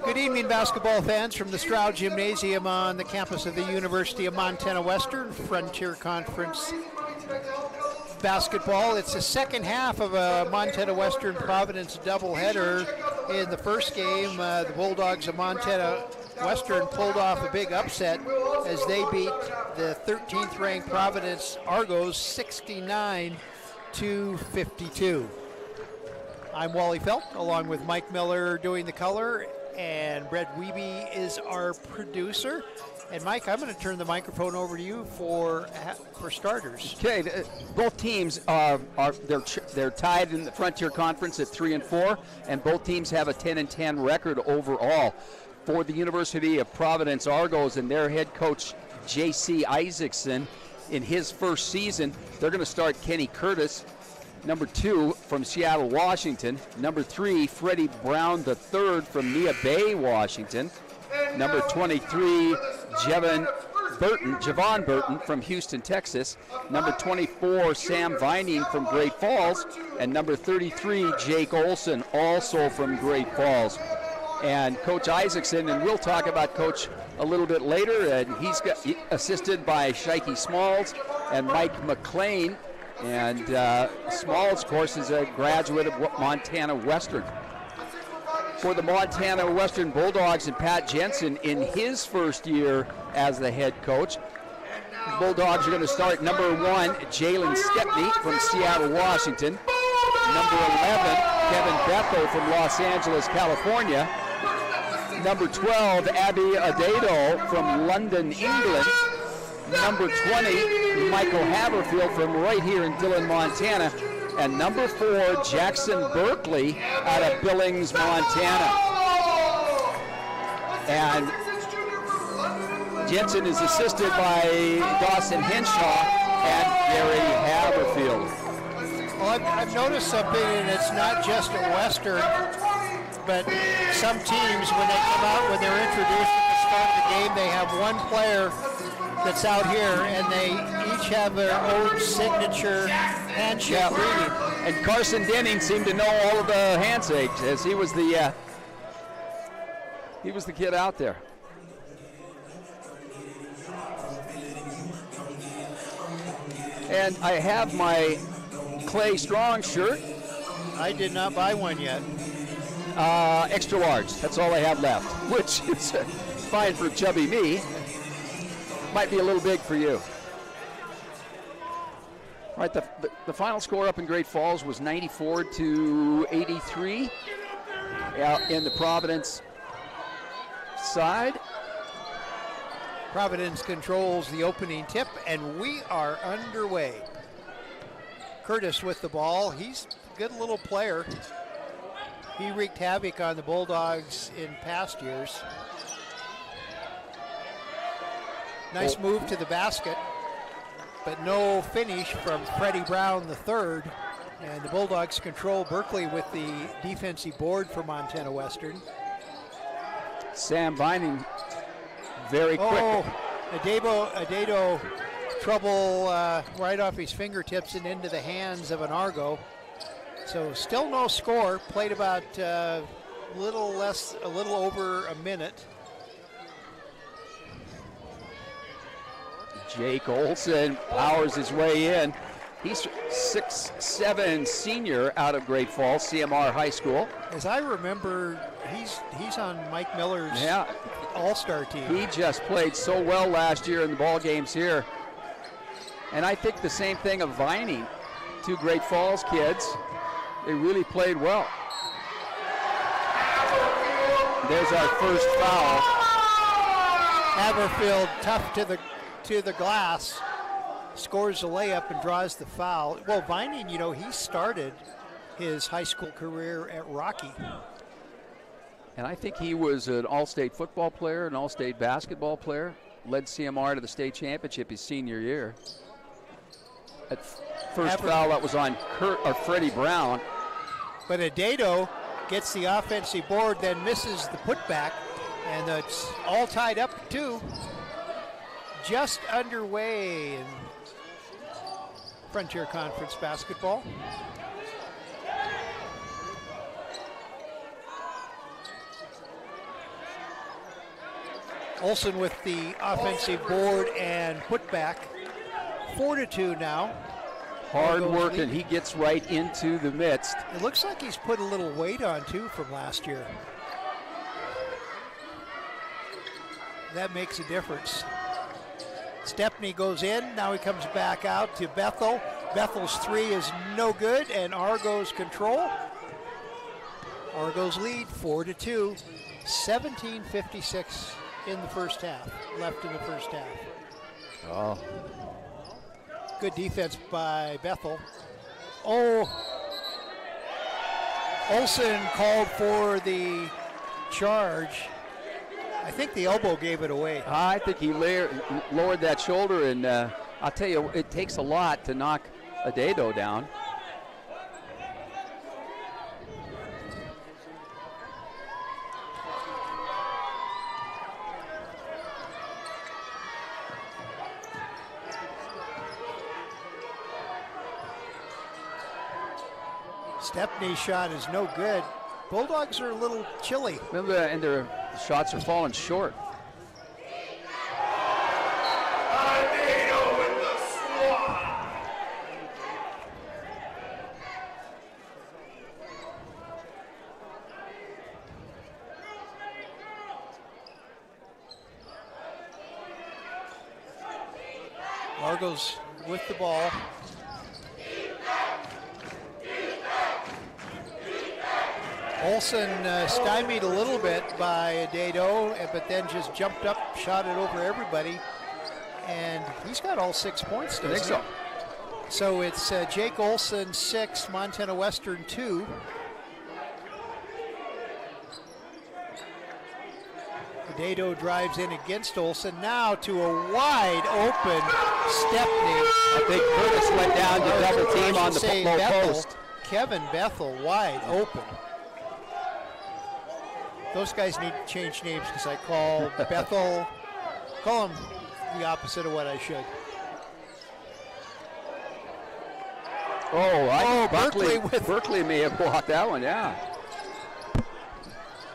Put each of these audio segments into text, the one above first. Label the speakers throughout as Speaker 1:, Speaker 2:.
Speaker 1: Good evening, basketball fans from the Stroud Gymnasium on the campus of the University of Montana Western Frontier Conference basketball. It's the second half of a Montana Western Providence doubleheader. In the first game, the Bulldogs of Montana Western pulled off a big upset as they beat the 13th ranked Providence Argos 69-52. I'm Wally Felt, along with Mike Miller doing the color, and Brett Wiebe is our producer. And Mike, I'm going to turn the microphone over to you for starters.
Speaker 2: Okay, both teams they're tied in the Frontier Conference at 3-4, and both teams have a 10-10 record overall. For the University of Providence Argos and their head coach J.C. Isaacson, in his first season, they're going to start Kenny Curtis, number 2 from Seattle, Washington. Number 3, Freddie Brown III from Neah Bay, Washington. Number 23, Javon Burton from Houston, Texas. Number 24, Sam Vining from Great Falls. And number 33, Jake Olson, also from Great Falls. And Coach Isaacson, and we'll talk about Coach a little bit later, and he's assisted by Shikey Smalls and Mike McLean. And Smalls, of course, is a graduate of Montana Western. For the Montana Western Bulldogs and Pat Jensen in his first year as the head coach, the Bulldogs are going to start number 1, Jalen Stepney from Seattle, Washington. Number 11, Kevin Bethel from Los Angeles, California. Number 12, Abby Adedo from London, England. Number 20, Michael Haverfield from right here in Dillon, Montana. And number 4, Jackson Berkeley out of Billings, Montana. And Jensen is assisted by Dawson Henshaw and Gary Haverfield.
Speaker 1: Well, I've noticed something, and it's not just at Western, but some teams, when they come out, when they're introduced at the start of the game, they have one player that's out here, and they each have their own signature handshake greeting.
Speaker 2: And Carson Denning seemed to know all of the handshakes, as he was the kid out there. And I have my Clay Strong shirt.
Speaker 1: I did not buy one yet.
Speaker 2: Extra large, that's all I have left, which is fine for chubby me. Might be a little big for you. All right, the final score up in Great Falls was 94-83 in the Providence side.
Speaker 1: Providence controls the opening tip, and we are underway. Curtis with the ball. He's a good little player. He wreaked havoc on the Bulldogs in past years. Nice move to the basket, but no finish from Freddie Brown III. And the Bulldogs control Berkeley with the defensive board for Montana Western.
Speaker 2: Sam Vining, very quick.
Speaker 1: Oh, Adedo trouble right off his fingertips and into the hands of an Argo. So still no score. Played about a little over a minute.
Speaker 2: Jake Olson powers his way in. He's 6'7" senior out of Great Falls, CMR High School.
Speaker 1: As I remember, he's on Mike Miller's All-Star team.
Speaker 2: He just played so well last year in the ball games here. And I think the same thing of Vining. 2 Great Falls kids. They really played well. There's our first foul.
Speaker 1: Haverfield tough to the glass, scores the layup and draws the foul. Well, Vining, he started his high school career at Rocky.
Speaker 2: And I think he was an all-state football player, an all-state basketball player, led CMR to the state championship his senior year. At first foul, that was on Freddie Brown.
Speaker 1: But Adedo gets the offensive board, then misses the putback, and it's all tied up at 2. Just underway in Frontier Conference basketball. Olsen with the offensive board and putback. 4-2 now.
Speaker 2: Hard work, and he gets right into the midst.
Speaker 1: It looks like he's put a little weight on too from last year. That makes a difference. Stepney goes in, now he comes back out to Bethel. Bethel's three is no good, and Argos control. Argos lead 4-2, 17:56 in the first half, left in the first half.
Speaker 2: Oh.
Speaker 1: Good defense by Bethel. Oh, Olsen called for the charge. I think the elbow gave it away.
Speaker 2: I think he lowered that shoulder, and I'll tell you, it takes a lot to knock Adado down.
Speaker 1: Stepney's shot is no good. Bulldogs are a little chilly.
Speaker 2: Remember, and their shots are falling short.
Speaker 1: Argos with the ball. Olsen stymied a little bit by Adado, but then just jumped up, shot it over everybody, and he's got all 6 points, doesn't he?
Speaker 2: I think so.
Speaker 1: So it's Jake Olsen 6, Montana Western 2. Adado drives in against Olsen, now to a wide open Stepney.
Speaker 2: I think Curtis went down to double team on the low post.
Speaker 1: Kevin Bethel wide open. Those guys need to change names because I call Bethel, call him the opposite of what I should.
Speaker 2: Berkeley may have blocked that one, yeah.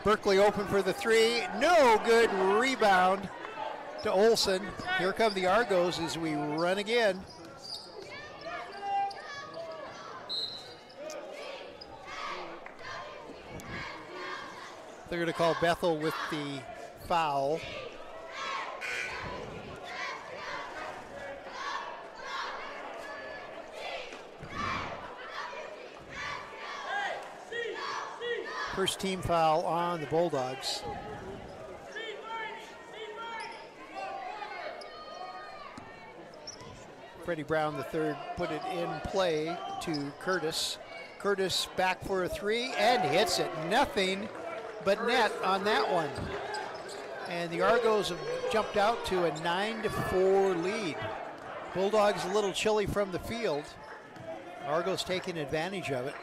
Speaker 1: Berkeley open for the three, no good, rebound to Olsen. Here come the Argos as we run again. They're going to call Bethel with the foul. First team foul on the Bulldogs. Freddie Brown III put it in play to Curtis. Curtis back for a three and hits it. Nothing but net on that one. And the Argos have jumped out to a 9-4 lead. Bulldogs a little chilly from the field. Argos taking advantage of it.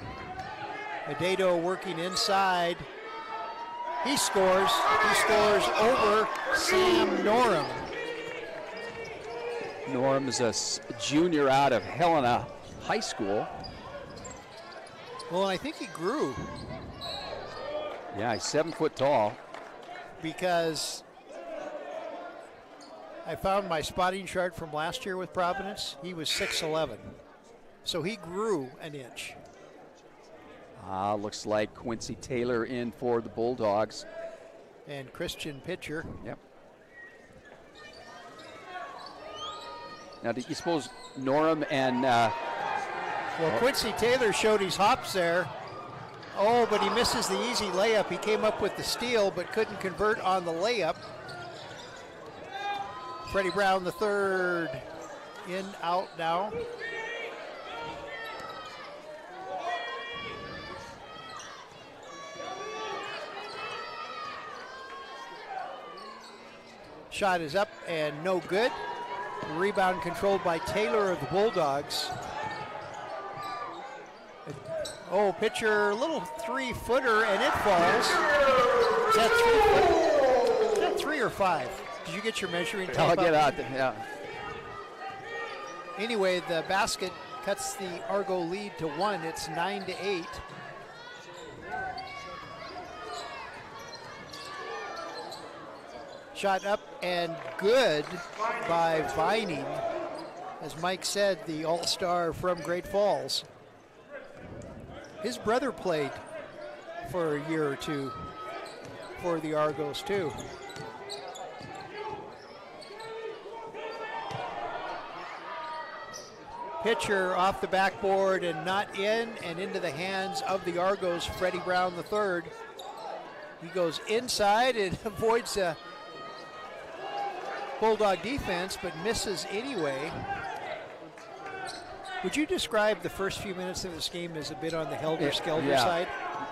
Speaker 1: Adado working inside. He scores. He scores over Sam Norum.
Speaker 2: Norum is a junior out of Helena High School.
Speaker 1: Well, I think he grew.
Speaker 2: Yeah, he's 7 foot tall.
Speaker 1: Because I found my spotting chart from last year with Providence. He was 6'11". So he grew an inch.
Speaker 2: Looks like Quincy Taylor in for the Bulldogs.
Speaker 1: And Christian Pitcher.
Speaker 2: Yep. Now, do you suppose Norum and...
Speaker 1: well, Quincy Taylor showed his hops there. Oh, but he misses the easy layup. He came up with the steal, but couldn't convert on the layup. Freddie Brown III in, out now. Shot is up and no good. Rebound controlled by Taylor of the Bulldogs. Oh, pitcher, a little 3-footer, and it falls. Is that 3 foot? Is that 3 or 5? Did you get your measuring tape?
Speaker 2: I'll get out there, yeah.
Speaker 1: Anyway, the basket cuts the Argo lead to 1. It's 9-8. Shot up and good by Vining. As Mike said, the all-star from Great Falls. His brother played for a year or two for the Argos too. Pitcher off the backboard and not in, and into the hands of the Argos, Freddie Brown III. He goes inside and avoids a Bulldog defense, but misses anyway. Would you describe the first few minutes of this game as a bit on the helter-skelter side?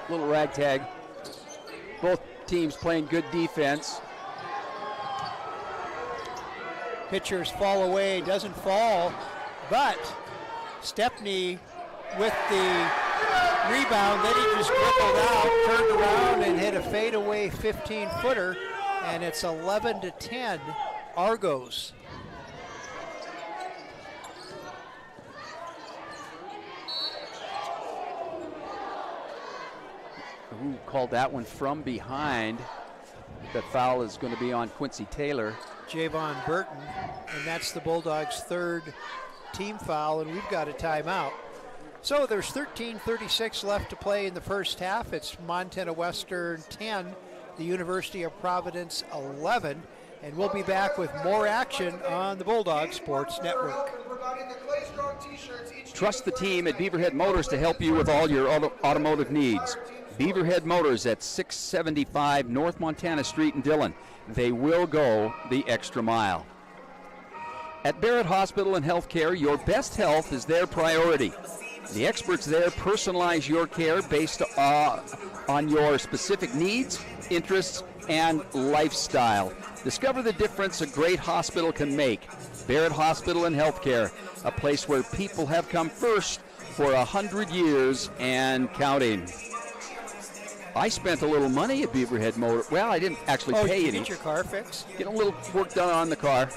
Speaker 2: Little ragtag. Both teams playing good defense.
Speaker 1: Pitchers fall away, doesn't fall, but Stepney with the rebound, then he just dribbled out, turned around and hit a fadeaway 15-footer, and it's 11-10 Argos.
Speaker 2: Ooh, called that one from behind. The foul is going to be on Quincy Taylor.
Speaker 1: Javon Burton, and that's the Bulldogs' third team foul, and we've got a timeout. So there's 13:36 left to play in the first half. It's Montana Western 10, the University of Providence 11, and we'll be back with more action on the Bulldog Sports Network.
Speaker 2: Trust the team at Beaverhead Motors to help you with all your automotive needs. Beaverhead Motors at 675 North Montana Street in Dillon. They will go the extra mile. At Barrett Hospital and Healthcare, your best health is their priority. The experts there personalize your care based on your specific needs, interests, and lifestyle. Discover the difference a great hospital can make. Barrett Hospital and Healthcare, a place where people have come first for 100 years and counting. I spent a little money at Beaverhead Motor. Well, I didn't actually pay any.
Speaker 1: Did you get your car fixed?
Speaker 2: Get a little work done on the car.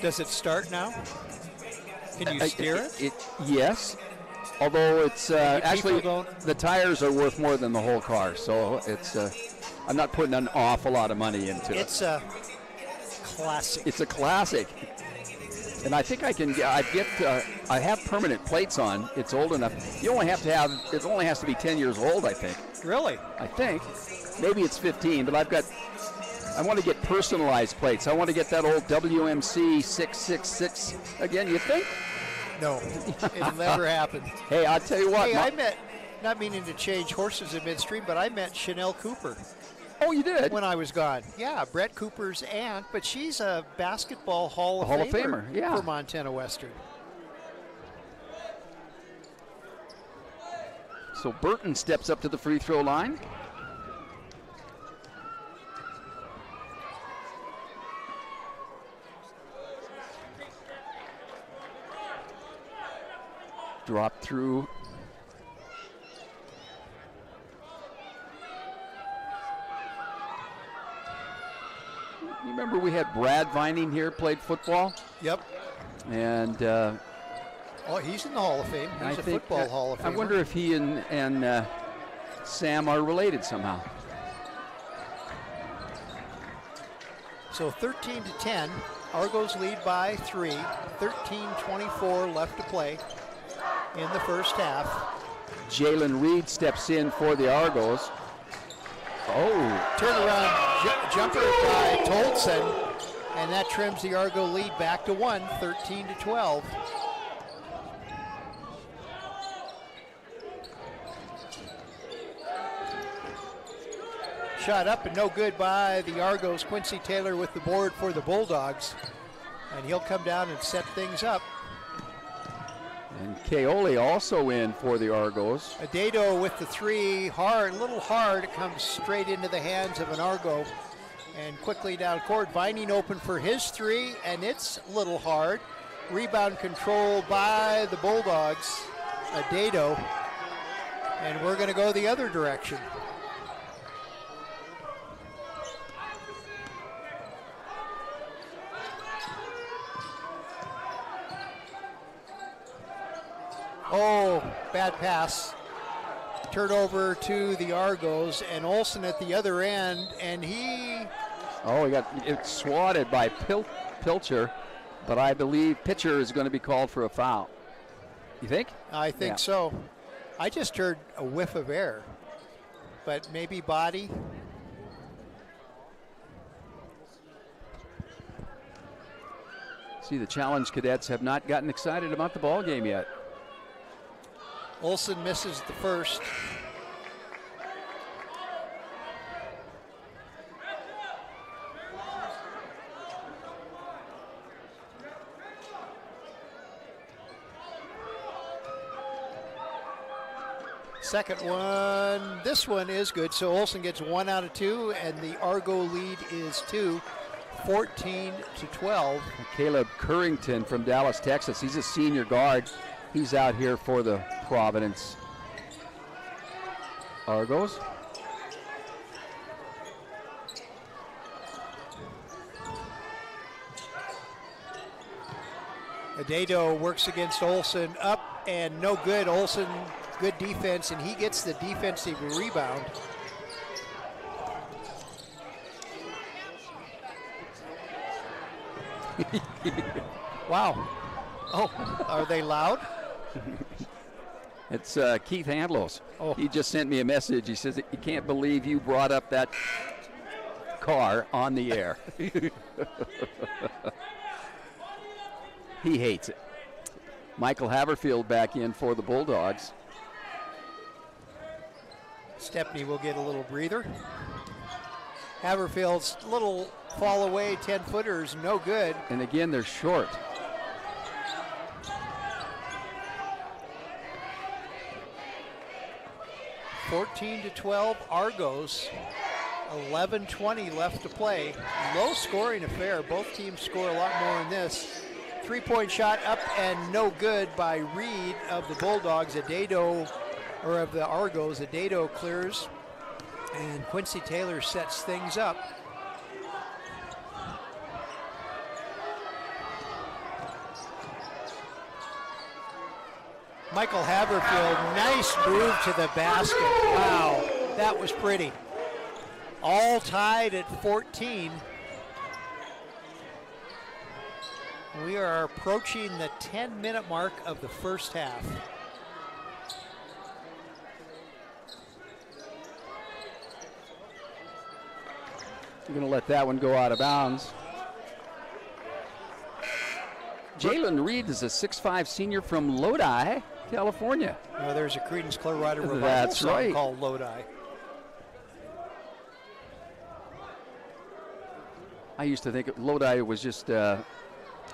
Speaker 1: Does it start now? Can you steer it?
Speaker 2: Yes. Although it's actually the tires are worth more than the whole car, so it's I'm not putting an awful lot of money into it.
Speaker 1: It's a classic.
Speaker 2: It's a classic, and I think I have permanent plates on. It's old enough. You only have to have. It only has to be 10 years old, I think.
Speaker 1: Really?
Speaker 2: I think. Maybe it's 15, but I want to get personalized plates. I want to get that old WMC 666 again. You think?
Speaker 1: No, it'll never happen.
Speaker 2: Hey, I'll tell you what.
Speaker 1: Hey, I met, not meaning to change horses in midstream, but I met Chanel Cooper.
Speaker 2: Oh, you did?
Speaker 1: When I was gone. Yeah, Brett Cooper's aunt, but she's a basketball Hall of Famer
Speaker 2: yeah.
Speaker 1: For Montana Western.
Speaker 2: So Burton steps up to the free throw line. Drop through. You remember we had Brad Vining here, played football?
Speaker 1: Yep.
Speaker 2: And
Speaker 1: he's in the Hall of Fame. He's a football Hall of Famer.
Speaker 2: I wonder if he and Sam are related somehow.
Speaker 1: So 13-10, Argos lead by 3. 13:24 left to play in the first half.
Speaker 2: Jalen Reed steps in for the Argos. Oh.
Speaker 1: Turnaround jumper by Tolson, and that trims the Argo lead back to 1, 13-12. Shot up and no good by the Argos. Quincy Taylor with the board for the Bulldogs, and he'll come down and set things up.
Speaker 2: And Kaoli also in for the Argos.
Speaker 1: Adedo with the three, hard, a little hard. It comes straight into the hands of an Argo. And quickly down court, Vining open for his three, and it's a little hard. Rebound control by the Bulldogs, Adedo. And we're going to go the other direction. Oh, bad pass. Turnover to the Argos, and Olsen at the other end, and he
Speaker 2: Oh, he got it swatted by Pilcher, but I believe pitcher is going to be called for a foul. You think?
Speaker 1: I think so. I just heard a whiff of air, but maybe body.
Speaker 2: See, the Challenge Cadets have not gotten excited about the ball game yet.
Speaker 1: Olson misses the first. Second one, this one is good. So Olson gets 1 out of 2, and the Argo lead is 2, 14-12.
Speaker 2: Caleb Currington from Dallas, Texas. He's a senior guard. He's out here for the Providence Argos.
Speaker 1: Adado works against Olson, up and no good. Olson, good defense, and he gets the defensive rebound. Wow. Oh, are they loud?
Speaker 2: It's Keith Handlos.
Speaker 1: Oh.
Speaker 2: He just sent me a message. He says, "You can't believe you brought up that car on the air." He hates it. Michael Haverfield back in for the Bulldogs.
Speaker 1: Stepney will get a little breather. Haverfield's little fall away 10-footers, no good.
Speaker 2: And again, they're short.
Speaker 1: (14-12) Argos. 11:20 left to play. Low scoring affair. Both teams score a lot more in this. 3-point shot up and no good by Reed of the Bulldogs. Adado, or of the Argos. Adado clears, and Quincy Taylor sets things up. Michael Haverfield, nice move to the basket. Wow, that was pretty. All tied at 14. We are approaching the 10-minute mark of the first half.
Speaker 2: You're going to let that one go out of bounds. Jalen Reed is a 6'5" senior from Lodi, California.
Speaker 1: Well, there's a Creedence Clearwater Revival
Speaker 2: That's
Speaker 1: song
Speaker 2: right.
Speaker 1: called Lodi.
Speaker 2: I used to think Lodi was just, but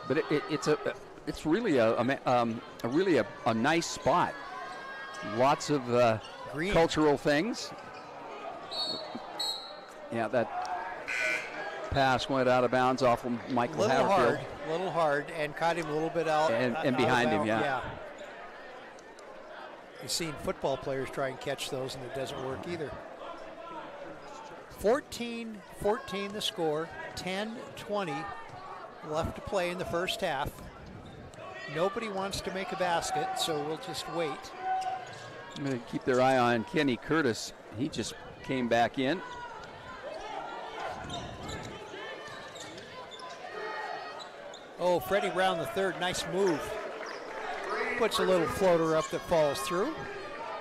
Speaker 2: it's really a nice spot. Lots of cultural things. Yeah, that pass went out of bounds off of Michael Haverfield.
Speaker 1: Little hard, and caught him a little bit out.
Speaker 2: And behind him, yeah.
Speaker 1: You've seen football players try and catch those, and it doesn't work either. 14-14 the score, 10-20 left to play in the first half. Nobody wants to make a basket, so we'll just wait.
Speaker 2: I'm going to keep their eye on Kenny Curtis. He just came back in.
Speaker 1: Oh, Freddie Brown the third, nice move. Puts a little floater up that falls through.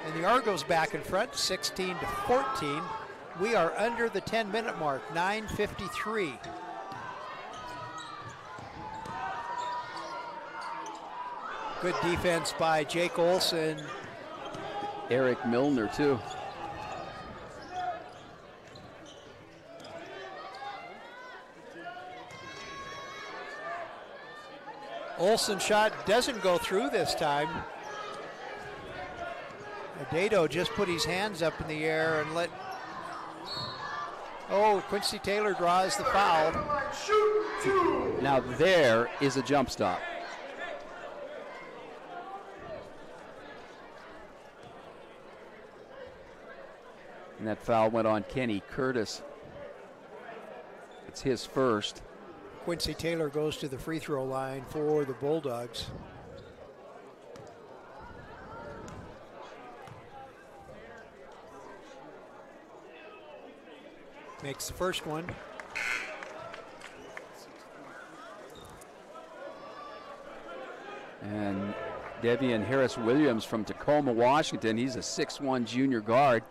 Speaker 1: And the Argos back in front, 16-14. We are under the 10-minute mark, 9:53. Good defense by Jake Olson.
Speaker 2: Eric Milner, too.
Speaker 1: Olson shot doesn't go through this time. Adado just put his hands up in the air and let... Oh, Quincy Taylor draws the foul.
Speaker 2: Now there is a jump stop. And that foul went on Kenny Curtis. It's his first.
Speaker 1: Quincy Taylor goes to the free throw line for the Bulldogs. Makes the first one.
Speaker 2: And Devian Harris-Williams from Tacoma, Washington. He's a 6'1" junior guard.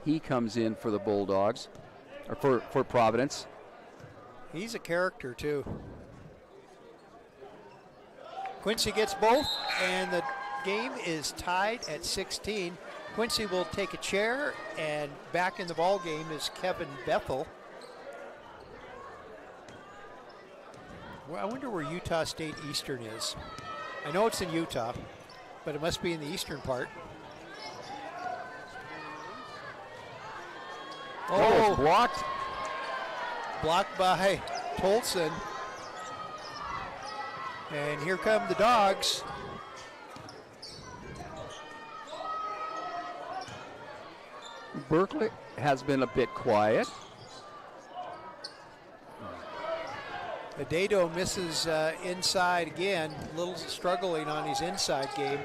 Speaker 2: He comes in for the Bulldogs, or for Providence.
Speaker 1: He's a character, too. Quincy gets both, and the game is tied at 16. Quincy will take a chair, and back in the ball game is Kevin Bethel. Well, I wonder where Utah State Eastern is. I know it's in Utah, but it must be in the eastern part.
Speaker 2: Oh, blocked.
Speaker 1: Blocked by Tolson. And here come the Dogs.
Speaker 2: Berkeley has been a bit quiet.
Speaker 1: Adado misses inside again, a little struggling on his inside game.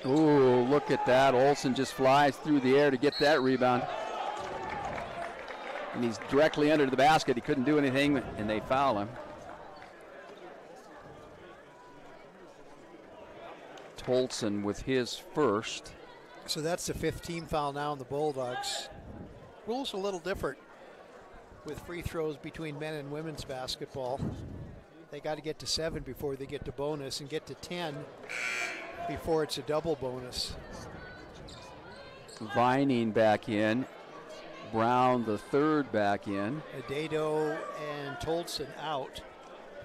Speaker 2: Ooh, look at that. Olsen just flies through the air to get that rebound. And he's directly under the basket. He couldn't do anything, and they foul him. Tolson with his first.
Speaker 1: So that's the 5th team foul now on the Bulldogs. Rules a little different with free throws between men and women's basketball. They got to get to 7 before they get to bonus, and get to 10 before it's a double bonus.
Speaker 2: Vining back in. Brown, the third, back in.
Speaker 1: Adado and Tolson out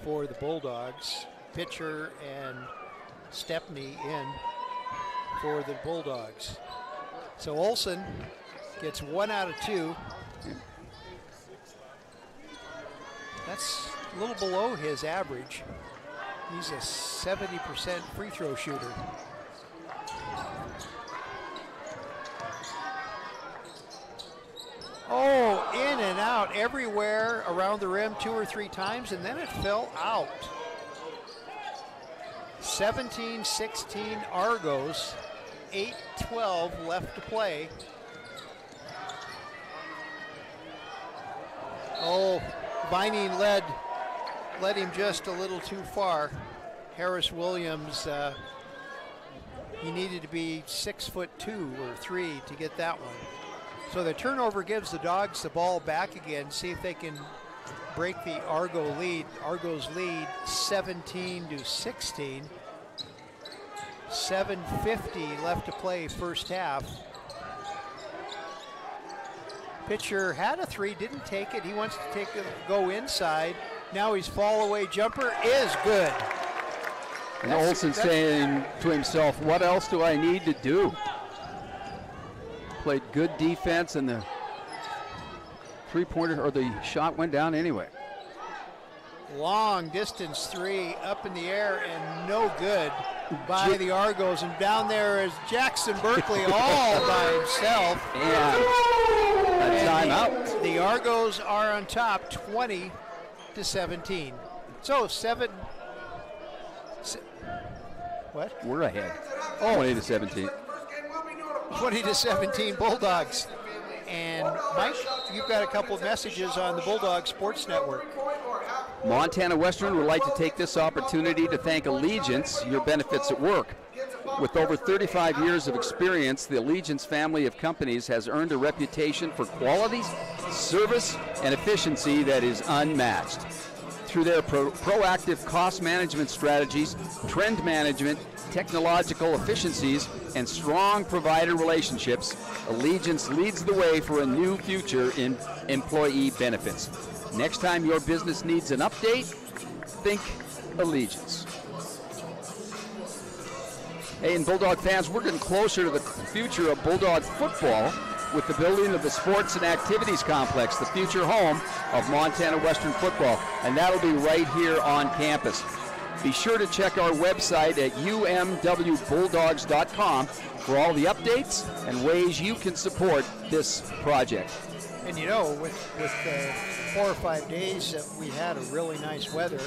Speaker 1: for the Bulldogs. Pitcher and Stepney in for the Bulldogs. So Olsen gets 1 out of 2. That's a little below his average. He's a 70% free throw shooter. Oh, in and out everywhere around the rim 2 or 3 times, and then it fell out. 17-16 Argos, 8:12 left to play. Oh, Vining led him just a little too far. Harris Williams, he needed to be 6'2" or 3 to get that one. So the turnover gives the Dogs the ball back again, see if they can break the Argo's lead 17-16. 7:50 left to play first half. Pitcher had a 3, didn't take it. He wants to go inside. Now his fall away jumper is good.
Speaker 2: And Olsen saying to himself, what else do I need to do? Played good defense, and the three-pointer, or the shot, went down anyway.
Speaker 1: Long distance 3 up in the air and no good by the Argos. And down there is Jackson Berkeley all by himself.
Speaker 2: And a timeout.
Speaker 1: The Argos are on top 20-17. So what?
Speaker 2: We're ahead. 20-17.
Speaker 1: 20-17 Bulldogs. And Mike, you've got a couple of messages on the Bulldog Sports Network.
Speaker 2: Montana Western would like to take this opportunity to thank Allegiance, your benefits at work. With over 35 years of experience, the Allegiance family of companies has earned a reputation for quality, service, and efficiency that is unmatched. Through their proactive cost management strategies, trend management, technological efficiencies, and strong provider relationships, Allegiance leads the way for a new future in employee benefits. Next time your business needs an update, think Allegiance. Hey, and Bulldog fans, we're getting closer to the future of Bulldog football with the building of the Sports and Activities Complex, the future home of Montana Western football, and that'll be right here on campus. Be sure to check our website at umwbulldogs.com for all the updates and ways you can support this project.
Speaker 1: And you know, with 4 or 5 days that we had of really nice weather,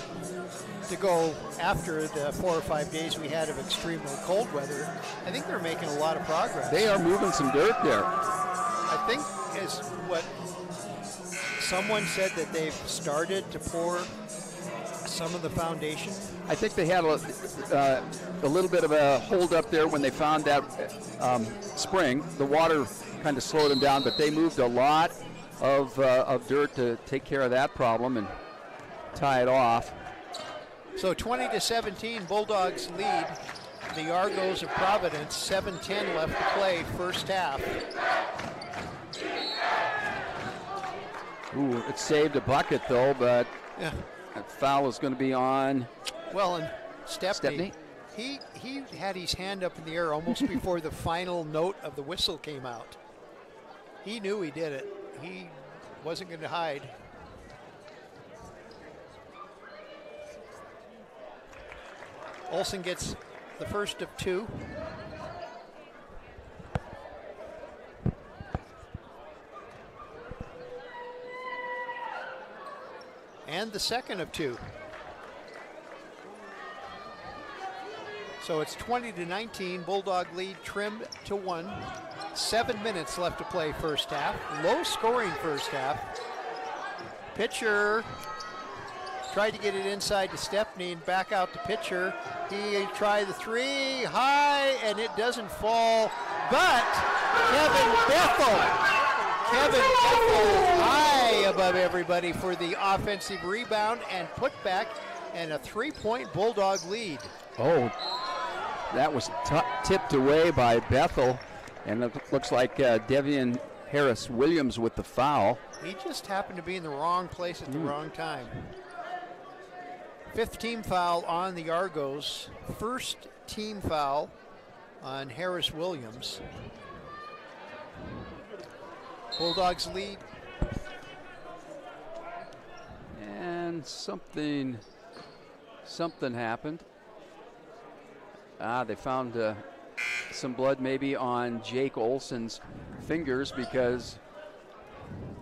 Speaker 1: to go after the 4 or 5 days we had of extremely cold weather, I think they're making a lot of progress.
Speaker 2: They are moving some dirt there.
Speaker 1: I think is what Someone said that they've started to pour some of the foundation.
Speaker 2: I think they had a little bit of a hold up there when they found that spring. The water kind of slowed them down, but they moved a lot of dirt to take care of that problem and tie it off.
Speaker 1: So 20-17, Bulldogs lead the Argos of Providence. 7:10 left to play, first half.
Speaker 2: Ooh, it saved a bucket though, but
Speaker 1: yeah,
Speaker 2: that foul is going to be on.
Speaker 1: Well, and Stepney. He had his hand up in the air almost before the final note of the whistle came out. He knew he did it. He wasn't going to hide. Olsen gets the first of two. And the second of two. So it's 20-19, Bulldog lead trimmed to 1. 7 minutes left to play first half. Low scoring first half. Pitcher tried to get it inside to Stepney and back out to pitcher. He tried the three, high, and it doesn't fall, but Kevin Bethel high above everybody for the offensive rebound and put back and a 3-point Bulldog lead.
Speaker 2: Oh, that was tipped away by Bethel, and it looks like Devian Harris-Williams with the foul.
Speaker 1: He just happened to be in the wrong place at the wrong time. 5th team foul on the Argos. First team foul on Harris-Williams. Bulldogs lead.
Speaker 2: And something happened. They found some blood maybe on Jake Olsen's fingers because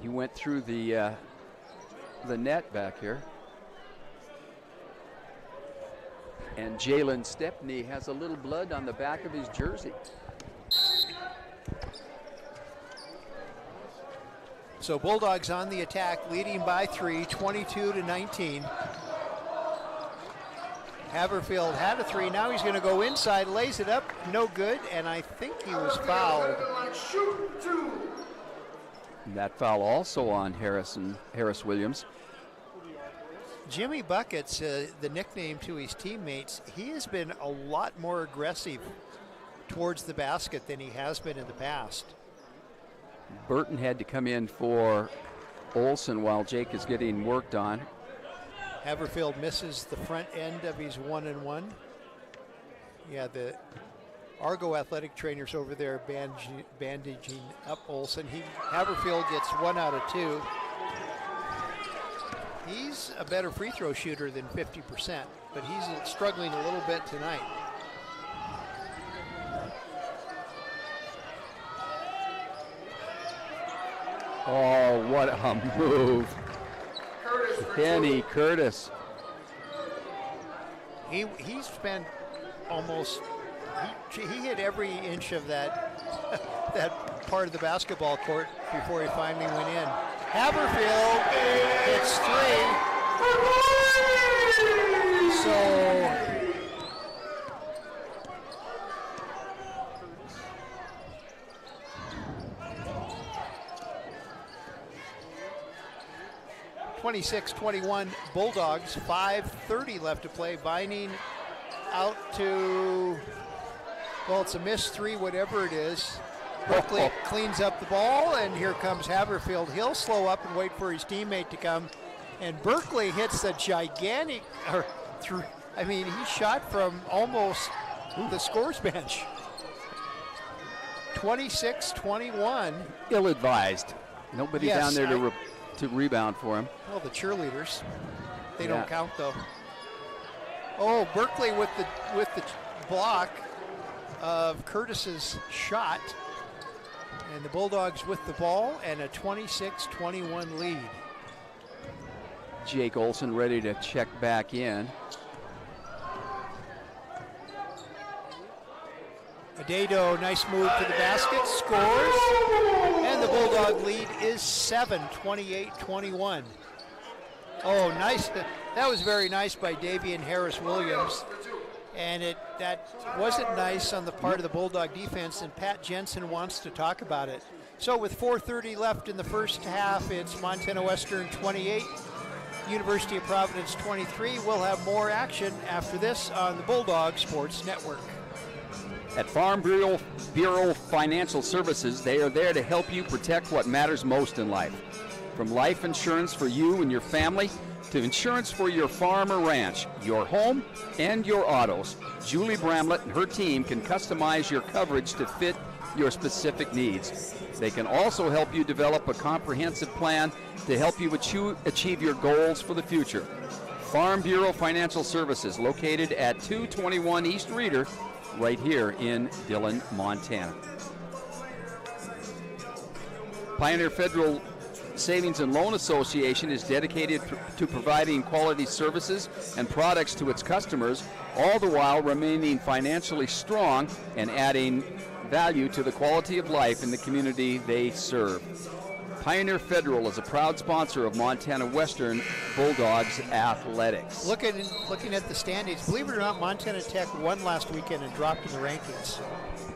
Speaker 2: he went through the net back here. And Jalen Stepney has a little blood on the back of his jersey.
Speaker 1: So Bulldogs on the attack, leading by 3, 22-19. Haverfield had a 3. Now he's going to go inside, lays it up, no good, and I think he was fouled.
Speaker 2: That foul also on Harris-Williams.
Speaker 1: Jimmy Buckets, the nickname to his teammates, he has been a lot more aggressive towards the basket than he has been in the past.
Speaker 2: Burton had to come in for Olsen while Jake is getting worked on.
Speaker 1: Haverfield misses the front end of his 1-and-1. Yeah, the Argo athletic trainers over there bandaging up Olsen. Haverfield gets 1 out of 2. He's a better free throw shooter than 50%, but he's struggling a little bit tonight.
Speaker 2: Oh, what a move. Kenny Curtis.
Speaker 1: He spent almost, he hit every inch of that that part of the basketball court before he finally went in. Haverfield hits 3. So 26-21 Bulldogs, 5:30 left to play. Vining out to, well, it's a missed 3, whatever it is. Berkeley cleans up the ball, and here comes Haverfield. He'll slow up and wait for his teammate to come. And Berkeley hits a gigantic, he shot from almost the scores bench. 26-21.
Speaker 2: Ill-advised. Nobody down there to rebound for him.
Speaker 1: Well, the cheerleaders, they don't count though. Oh, Berkeley with the block of Curtis's shot, and the Bulldogs with the ball and a 26-21 lead.
Speaker 2: Jake Olsen ready to check back in.
Speaker 1: Adado, nice move to the basket, scores, and the Bulldog lead is 7, 28-21. Oh, nice. That was very nice by Davian Harris-Williams. And that wasn't nice on the part of the Bulldog defense, and Pat Jensen wants to talk about it. So with 4:30 left in the first half, it's Montana Western 28, University of Providence 23. We'll have more action after this on the Bulldog Sports Network.
Speaker 2: At Farm Bureau Financial Services, they are there to help you protect what matters most in life. From life insurance for you and your family to insurance for your farm or ranch, your home, and your autos, Julie Bramlett and her team can customize your coverage to fit your specific needs. They can also help you develop a comprehensive plan to help you achieve your goals for the future. Farm Bureau Financial Services, located at 221 East Reeder, right here in Dillon, Montana. Pioneer Federal Savings and Loan Association is dedicated to providing quality services and products to its customers, all the while remaining financially strong and adding value to the quality of life in the community they serve. Pioneer Federal is a proud sponsor of Montana Western Bulldogs athletics.
Speaker 1: Looking at the standings, believe it or not, Montana Tech won last weekend and dropped in the rankings.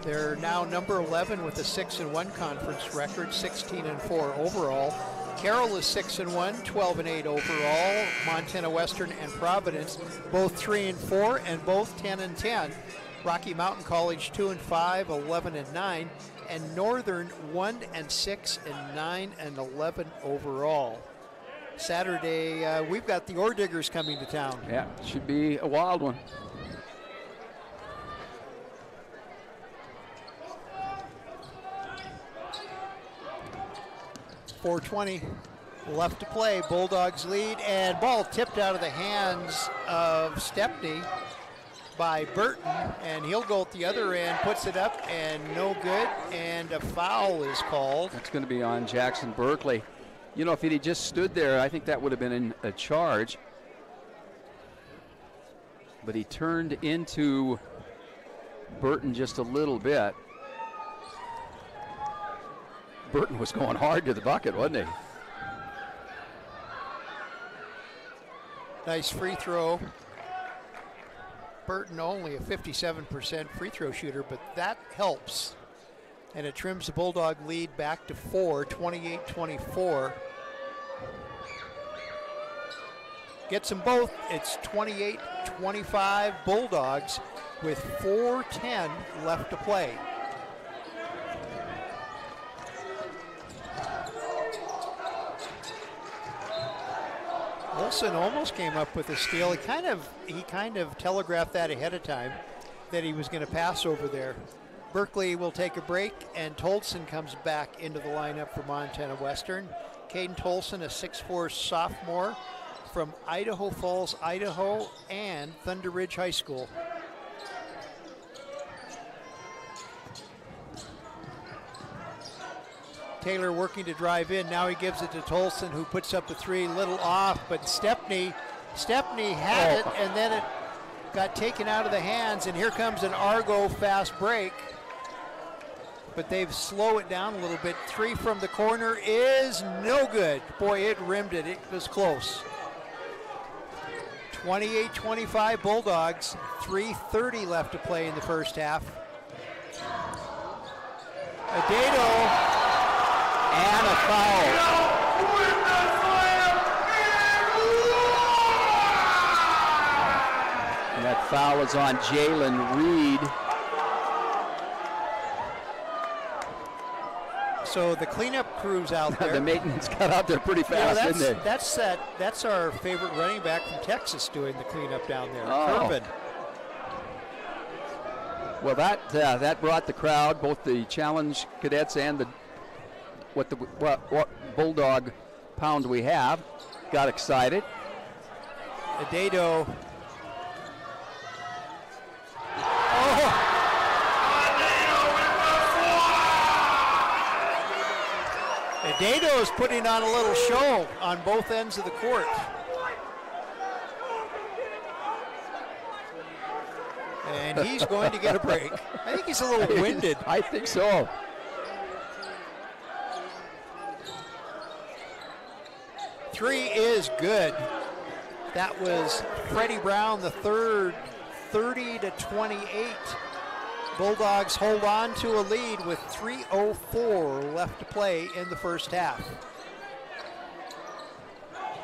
Speaker 1: They're now number 11 with a 6-1 conference record, 16-4 overall. Carroll is 6-1, 12-8 overall. Montana Western and Providence, both 3-4 and both 10-10. Rocky Mountain College 2-5, 11-9. And Northern 1-6 and 9-11 overall. Saturday, we've got the Ore Diggers coming to town.
Speaker 2: Yeah, should be a wild one.
Speaker 1: .420 left to play. Bulldogs lead, and ball tipped out of the hands of Stepney by Burton, and he'll go at the other end, puts it up, and no good, and a foul is called.
Speaker 2: That's going to be on Jackson Berkeley. You know, if he just stood there, I think that would have been a charge. But he turned into Burton just a little bit. Burton was going hard to the bucket, wasn't he?
Speaker 1: Nice free throw. Burton only a 57% free throw shooter, but that helps. And it trims the Bulldog lead back to 4, 28-24. Gets them both. It's 28-25 Bulldogs with 4:10 left to play. Olsen almost came up with a steal. He kind of telegraphed that ahead of time, that he was going to pass over there. Berkeley will take a break, and Tolson comes back into the lineup for Montana Western. Caden Tolson, a 6'4" sophomore from Idaho Falls, Idaho, and Thunder Ridge High School. Taylor working to drive in. Now he gives it to Tolson, who puts up the three, little off, but Stepney had it, and then it got taken out of the hands, and here comes an Argo fast break. But they've slowed it down a little bit. Three from the corner is no good. Boy, it rimmed it. It was close. 28-25 Bulldogs. 3:30 left to play in the first half. Adado. And a foul.
Speaker 2: And that foul is on Jalen Reed.
Speaker 1: So the cleanup crew's out there.
Speaker 2: The maintenance got out there pretty fast, didn't they?
Speaker 1: That's our favorite running back from Texas doing the cleanup down there, Urban.
Speaker 2: Well, that brought the crowd, both the challenge cadets and what Bulldog pound we have, got excited.
Speaker 1: Adado. Adado is putting on a little show on both ends of the court. And he's going to get a break. I think he's a little winded.
Speaker 2: I think so.
Speaker 1: Three is good. That was Freddie Brown, the third, 30-28. Bulldogs hold on to a lead with 3:04 left to play in the first half.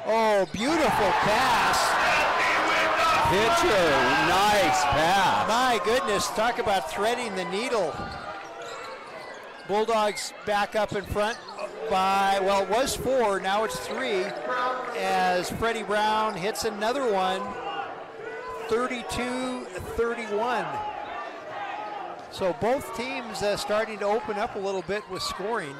Speaker 1: Oh, beautiful pass.
Speaker 2: Pitcher, nice pass.
Speaker 1: My goodness, talk about threading the needle. Bulldogs back up in front by, well, it was 4, now it's 3, as Freddie Brown hits another one, 32-31. So both teams starting to open up a little bit with scoring.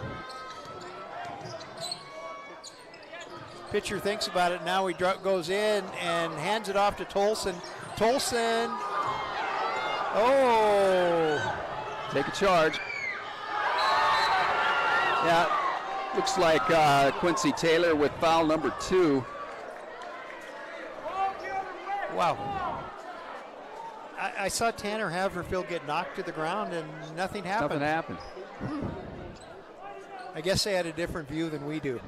Speaker 1: Pitcher thinks about it now. He goes in and hands it off to Tolson. Tolson, oh.
Speaker 2: Take a charge. Yeah, looks like Quincy Taylor with foul number 2.
Speaker 1: Wow. I saw Tanner Haverfield get knocked to the ground and nothing happened.
Speaker 2: Nothing happened.
Speaker 1: I guess they had a different view than we do.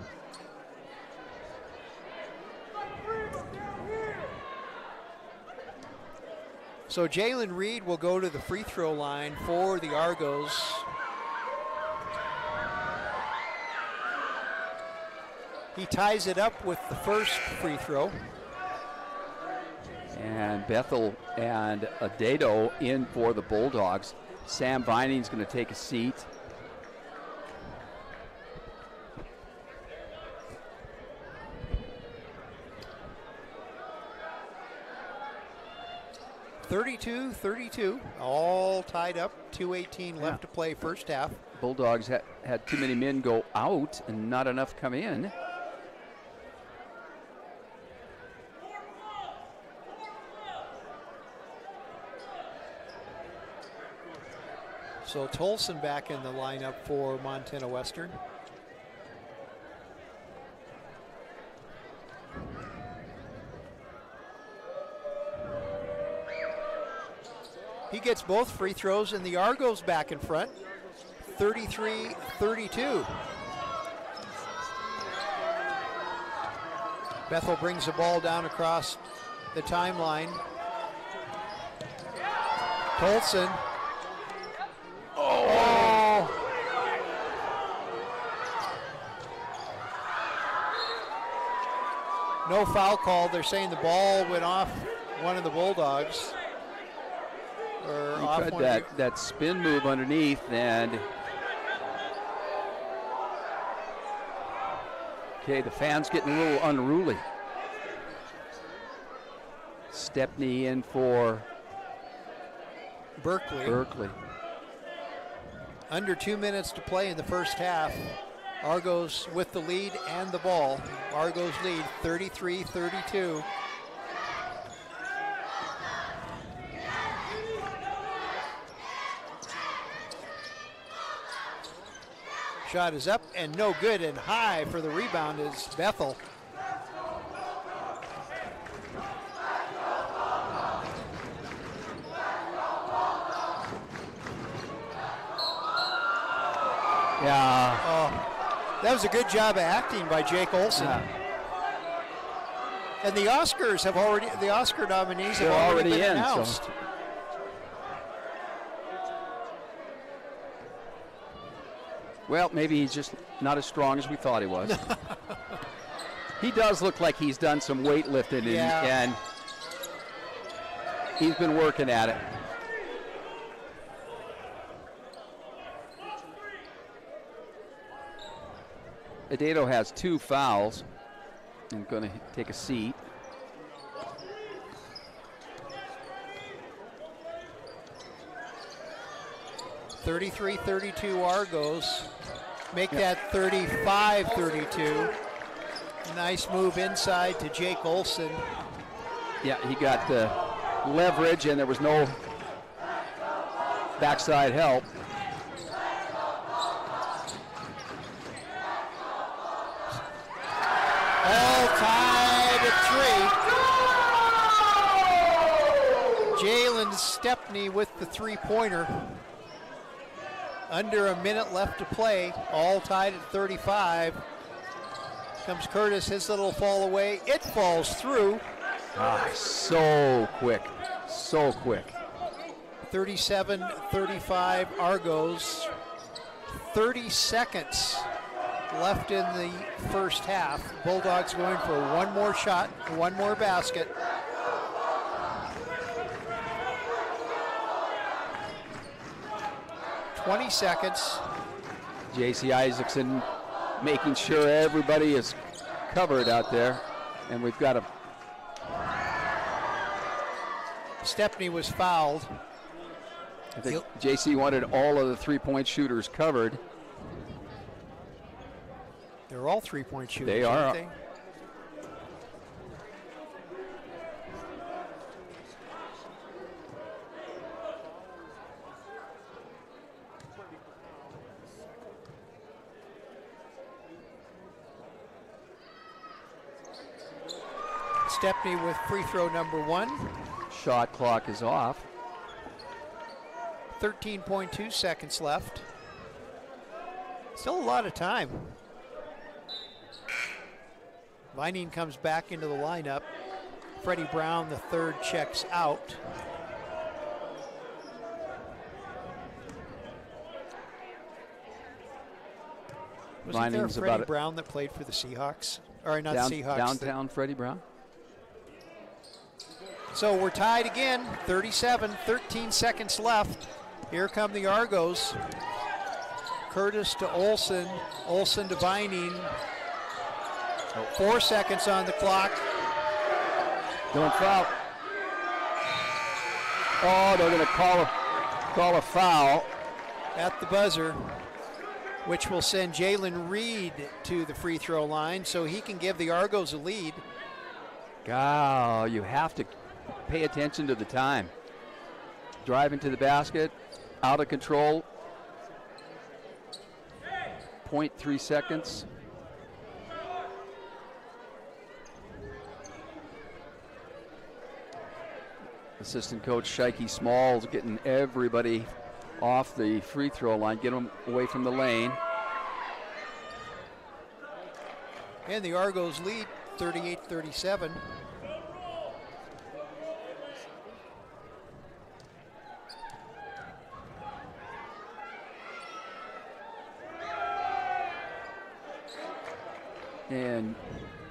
Speaker 1: So Jalen Reed will go to the free throw line for the Argos. He ties it up with the first free throw.
Speaker 2: And Bethel and Adedo in for the Bulldogs. Sam Vining's going to take a seat.
Speaker 1: (32-32), all tied up. 2:18 left to play first half.
Speaker 2: Bulldogs had too many men go out and not enough come in.
Speaker 1: So Tolson back in the lineup for Montana Western. He gets both free throws, and the Argos back in front, 33-32. Bethel brings the ball down across the timeline. Tolson. Oh. No foul call. They're saying the ball went off one of the Bulldogs.
Speaker 2: He tried that spin move underneath, and okay, the fan's getting a little unruly. Stepney in for
Speaker 1: Berkeley. Under 2 minutes to play in the first half. Argos with the lead and the ball. Argos lead 33-32. Shot is up and no good, and high for the rebound is Bethel.
Speaker 2: Yeah.
Speaker 1: Oh, that was a good job of acting by Jake Olson. Yeah. And the Oscars have already, the Oscar nominees have already been announced. So.
Speaker 2: Well, maybe he's just not as strong as we thought he was. He does look like he's done some weightlifting, and he's been working at it. Adedo has 2 fouls. I'm going to take a seat.
Speaker 1: (33-32) Argos make that 35-32. Nice move inside to Jake Olson.
Speaker 2: Yeah, he got the leverage, and there was no backside help.
Speaker 1: All tied at 3. Jalen Stepney with the three-pointer. Under a minute left to play, all tied at 35. Comes Curtis, his little fall away. It falls through.
Speaker 2: So quick, so quick.
Speaker 1: 37-35 Argos. 30 seconds left in the first half. Bulldogs going for one more shot, one more basket. $20 seconds.
Speaker 2: J.C. Isaacson making sure everybody is covered out there. And we've got a...
Speaker 1: Stepney was fouled.
Speaker 2: I think J.C. wanted all of the three-point shooters covered.
Speaker 1: They're all three-point shooters,
Speaker 2: they are.
Speaker 1: aren't they? Stepney with free throw number one.
Speaker 2: Shot clock is off.
Speaker 1: 13.2 seconds left. Still a lot of time. Vining comes back into the lineup. Freddie Brown, the third, checks out. Wasn't there a Freddie Brown that played for the Seahawks? Or not Seahawks.
Speaker 2: Downtown Freddie Brown.
Speaker 1: So we're tied again, 37, 13 seconds left. Here come the Argos. Curtis to Olson, Olson to Vining. 4 seconds on the clock.
Speaker 2: Don't foul. Oh, they're going to call a foul.
Speaker 1: At the buzzer, which will send Jalen Reed to the free throw line so he can give the Argos a lead.
Speaker 2: God, you have to pay attention to the time. Driving to the basket, out of control. 0.3 seconds. Assistant coach Shikey Smalls getting everybody off the free throw line, get them away from the lane.
Speaker 1: And the Argos lead 38-37.
Speaker 2: And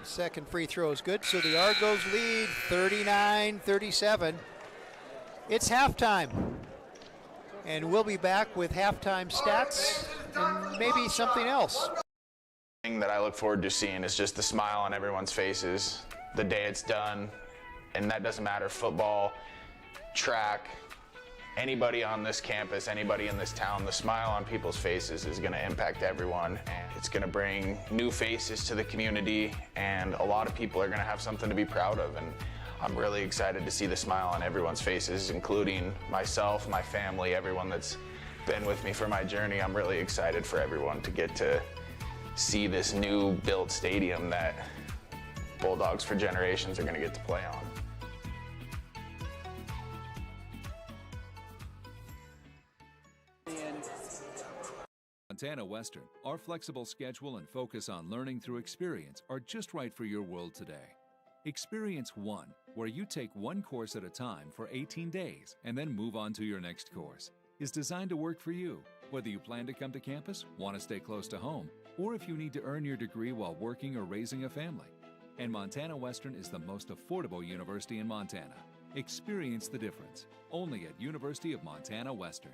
Speaker 1: second free throw is good, so the Argos lead 39-37. It's halftime, and we'll be back with halftime stats and maybe something else.
Speaker 3: The thing that I look forward to seeing is just the smile on everyone's faces the day it's done, and that doesn't matter, football, track, anybody on this campus, anybody in this town, the smile on people's faces is going to impact everyone, and it's going to bring new faces to the community, and a lot of people are going to have something to be proud of, and I'm really excited to see the smile on everyone's faces, including myself, my family, everyone that's been with me for my journey. I'm really excited for everyone to get to see this new built stadium that Bulldogs for generations are going to get to play on.
Speaker 4: Montana Western, our flexible schedule and focus on learning through experience are just right for your world today. Experience One, where you take one course at a time for 18 days and then move on to your next course, is designed to work for you, whether you plan to come to campus, want to stay close to home, or if you need to earn your degree while working or raising a family. And Montana Western is the most affordable university in Montana. Experience the difference, only at University of Montana Western.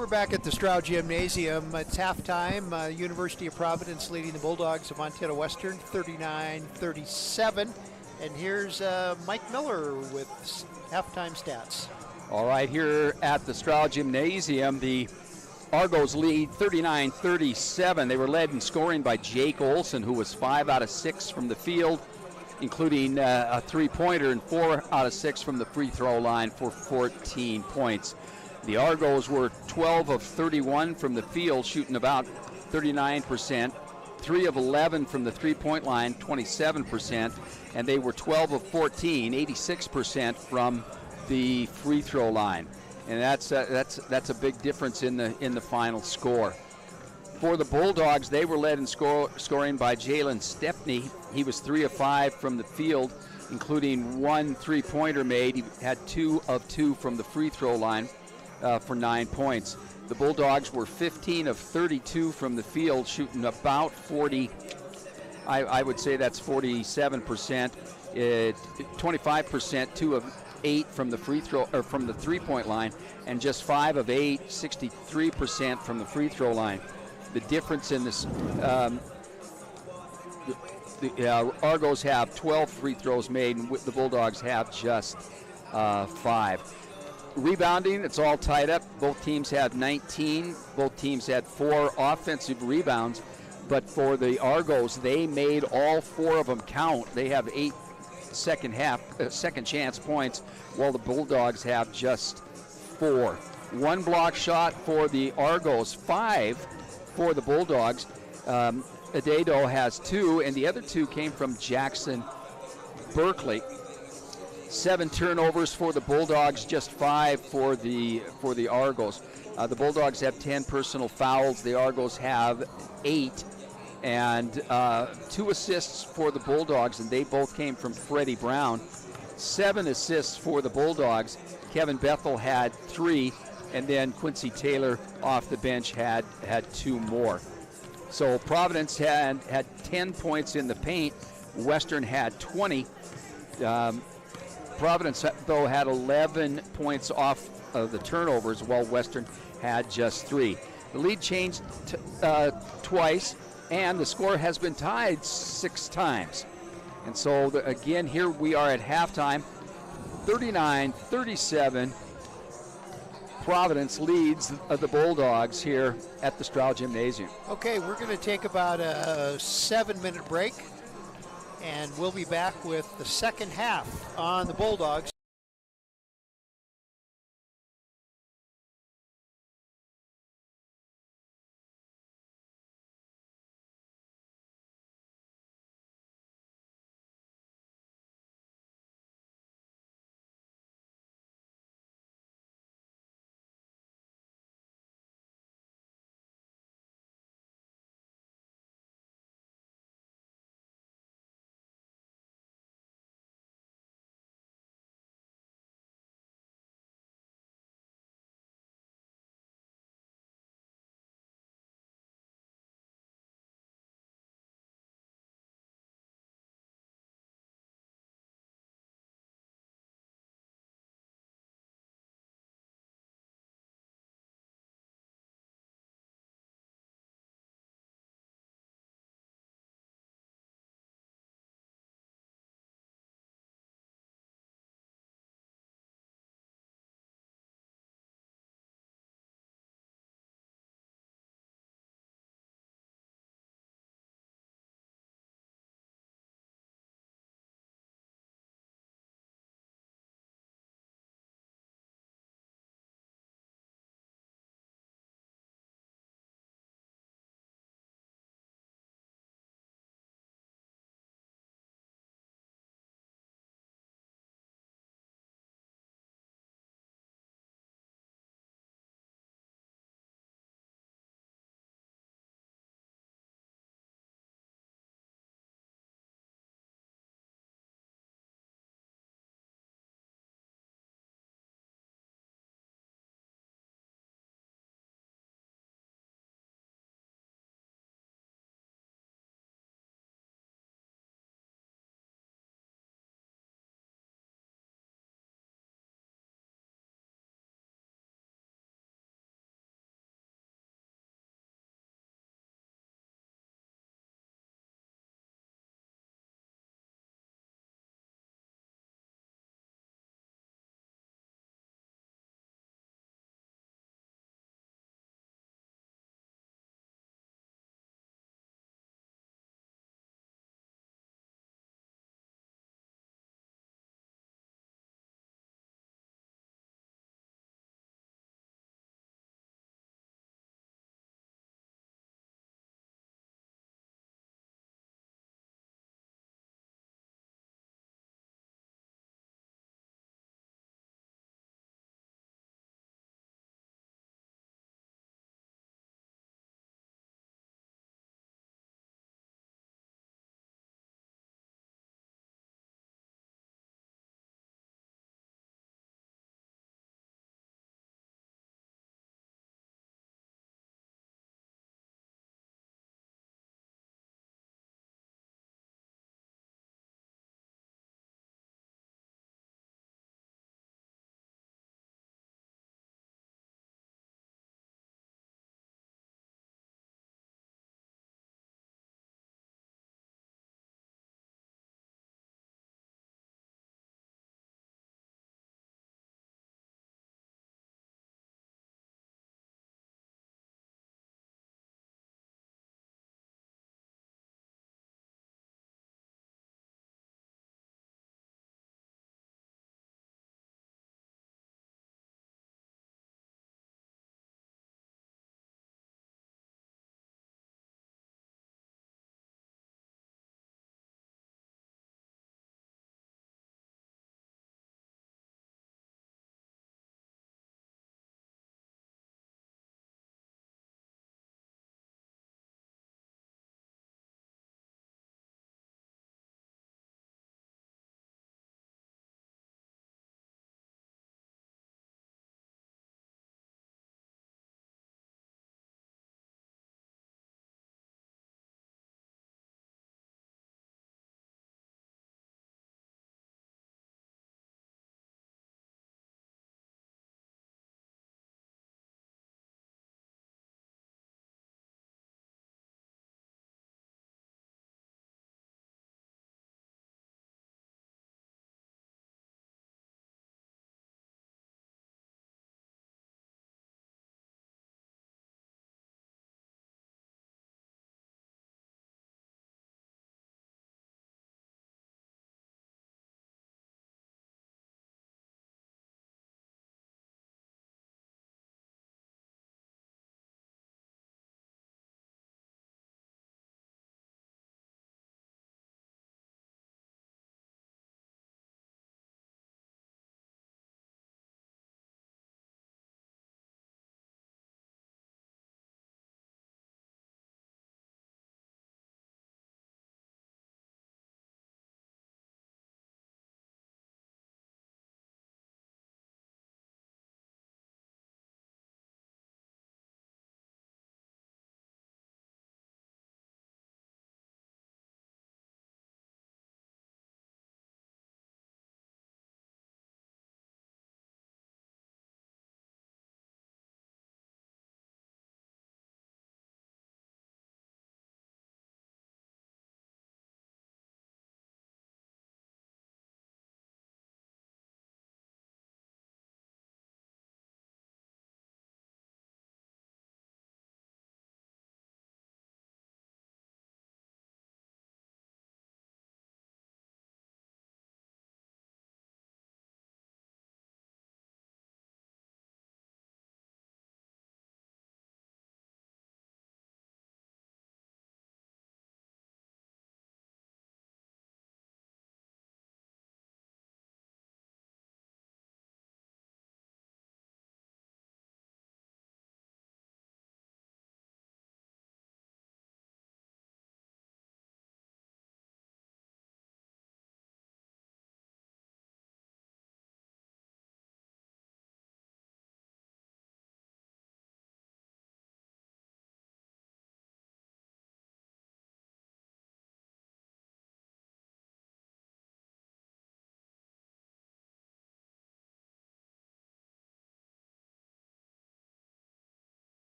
Speaker 1: We're back at the Stroud Gymnasium. It's halftime. University of Providence leading the Bulldogs of Montana Western 39-37. And here's Mike Miller with halftime stats.
Speaker 2: All right, here at the Stroud Gymnasium, the Argos lead 39-37. They were led in scoring by Jake Olson, who was 5 out of 6 from the field, including a three-pointer, and 4 out of 6 from the free throw line for 14 points. The Argos were 12 of 31 from the field, shooting about 39%, 3 of 11 from the three-point line, 27%, and they were 12 of 14, 86% from the free throw line. And that's a big difference in the final score. For the Bulldogs, they were led in scoring by Jalen Stepney. He was 3 of 5 from the field, including 1 three-pointer made. He had 2 of 2 from the free throw line for 9 points. The Bulldogs were 15 of 32 from the field, shooting about 40. I would say that's 47%. 25%, 2 of 8 from the free throw or from the three-point line, and just 5 of 8, 63% from the free throw line. The difference in this, the Argos have 12 free throws made, and the Bulldogs have just 5. Rebounding, it's all tied up. Both teams had 19. Both teams had 4 offensive rebounds, but for the Argos, they made all 4 of them count. They have 8 second chance points, while the Bulldogs have just 4. 1 block shot for the Argos, 5 for the Bulldogs. Adedo has 2, and the other 2 came from Jackson Berkeley. 7 turnovers for the Bulldogs, just 5 for the Argos. The Bulldogs have 10 personal fouls. The Argos have 8. And 2 assists for the Bulldogs, and they both came from Freddie Brown. 7 assists for the Bulldogs. Kevin Bethel had 3, and then Quincy Taylor off the bench had 2 more. So Providence had 10 points in the paint. Western had 20. Providence, though, had 11 points off of the turnovers, while Western had just 3. The lead changed twice, and the score has been tied 6 times. And so, again, here we are at halftime, 39-37. Providence leads the Bulldogs here at the Stroud Gymnasium.
Speaker 1: Okay, we're going to take about a 7-minute break, and we'll be back with the second half on the Bulldogs.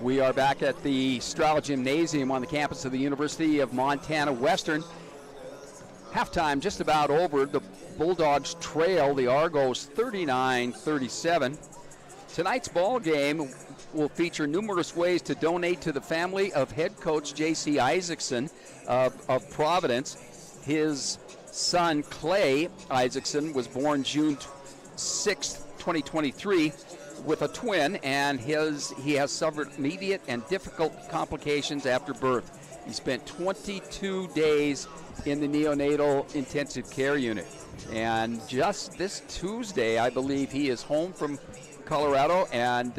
Speaker 2: We are back at the Stroud Gymnasium on the campus of the University of Montana Western. Halftime just about over. The Bulldogs trail the Argos 39-37. Tonight's ball game will feature numerous ways to donate to the family of head coach J.C. Isaacson of Providence. His son, Clay Isaacson, was born June 6, 2023, with a twin, and he has suffered immediate and difficult complications after birth. He spent 22 days in the neonatal intensive care unit. And just this Tuesday, I believe, he is home from Colorado, and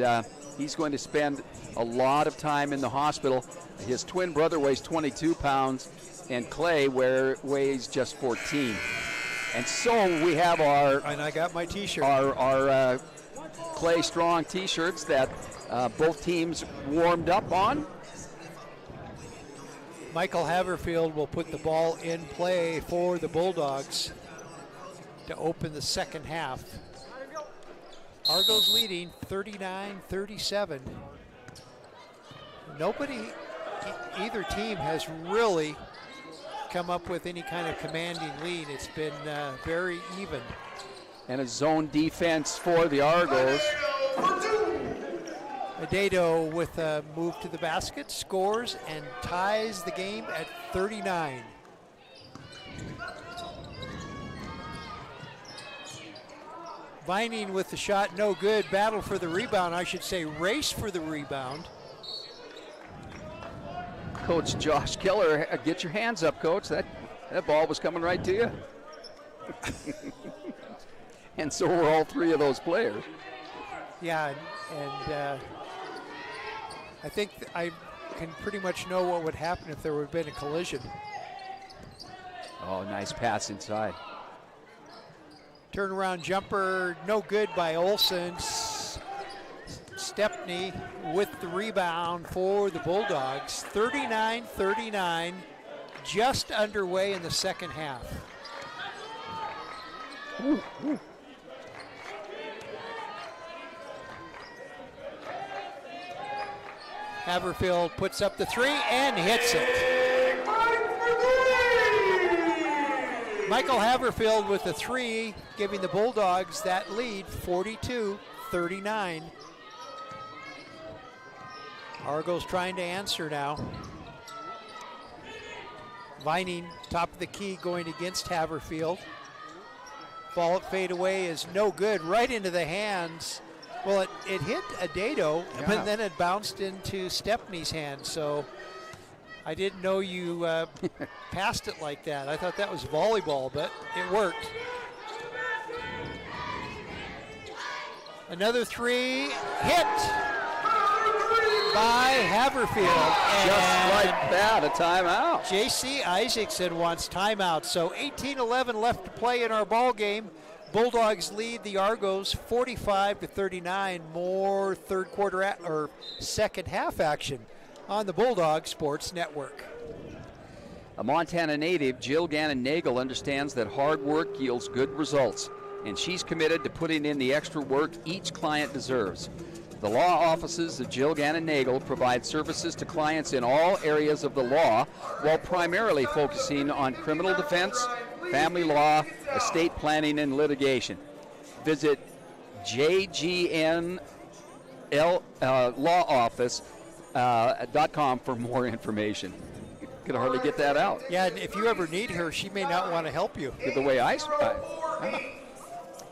Speaker 2: he's going to spend a lot of time in the hospital. His twin brother weighs 22 pounds, and Clay weighs just 14. And so we have our...
Speaker 1: And I got my T-shirt.
Speaker 2: Our Clay Strong T-shirts that both teams warmed up on.
Speaker 1: Michael Haverfield will put the ball in play for the Bulldogs to open the second half. Argos leading 39-37. Nobody, either team has really come up with any kind of commanding lead. It's been very even.
Speaker 2: And a zone defense for the Argos.
Speaker 1: Adedo with a move to the basket, scores and ties the game at 39. Vining with the shot, no good. Battle for the rebound, I should say race for the rebound.
Speaker 2: Coach Josh Keller, get your hands up, Coach. That ball was coming right to you. And so were all three of those players.
Speaker 1: Yeah, and I think I can pretty much know what would happen if there would have been a collision.
Speaker 2: Oh, nice pass inside.
Speaker 1: Turnaround jumper, no good by Olsen. Stepney with the rebound for the Bulldogs. 39-39, just underway in the second half.
Speaker 2: Ooh, ooh.
Speaker 1: Haverfield puts up the three and hits it. Michael Haverfield with the three, giving the Bulldogs that lead, 42-39. Argos trying to answer now. Vining, top of the key, going against Haverfield. Ball at fadeaway is no good, right into the hands. Well, it hit Adedo,
Speaker 2: yeah,
Speaker 1: but then it bounced into Stepney's hand. So I didn't know you passed it like that. I thought that was volleyball, but it worked. Another three, hit by Haverfield.
Speaker 2: Just like that, a timeout.
Speaker 1: J.C. Isaacson wants timeout. So 18-11 left to play in our ball game. Bulldogs lead the Argos 45-39. More third quarter or second half action on the Bulldog Sports Network.
Speaker 2: A Montana native, Jill Gannon-Nagel, understands that hard work yields good results, and she's committed to putting in the extra work each client deserves. The law offices of Jill Gannon-Nagel provide services to clients in all areas of the law, while primarily focusing on criminal defense, family law, estate planning, and litigation. Visit jgnlawoffice.com for more information. Could hardly get that out.
Speaker 1: Yeah, and if you ever need her, she may not want to help you.
Speaker 2: The way I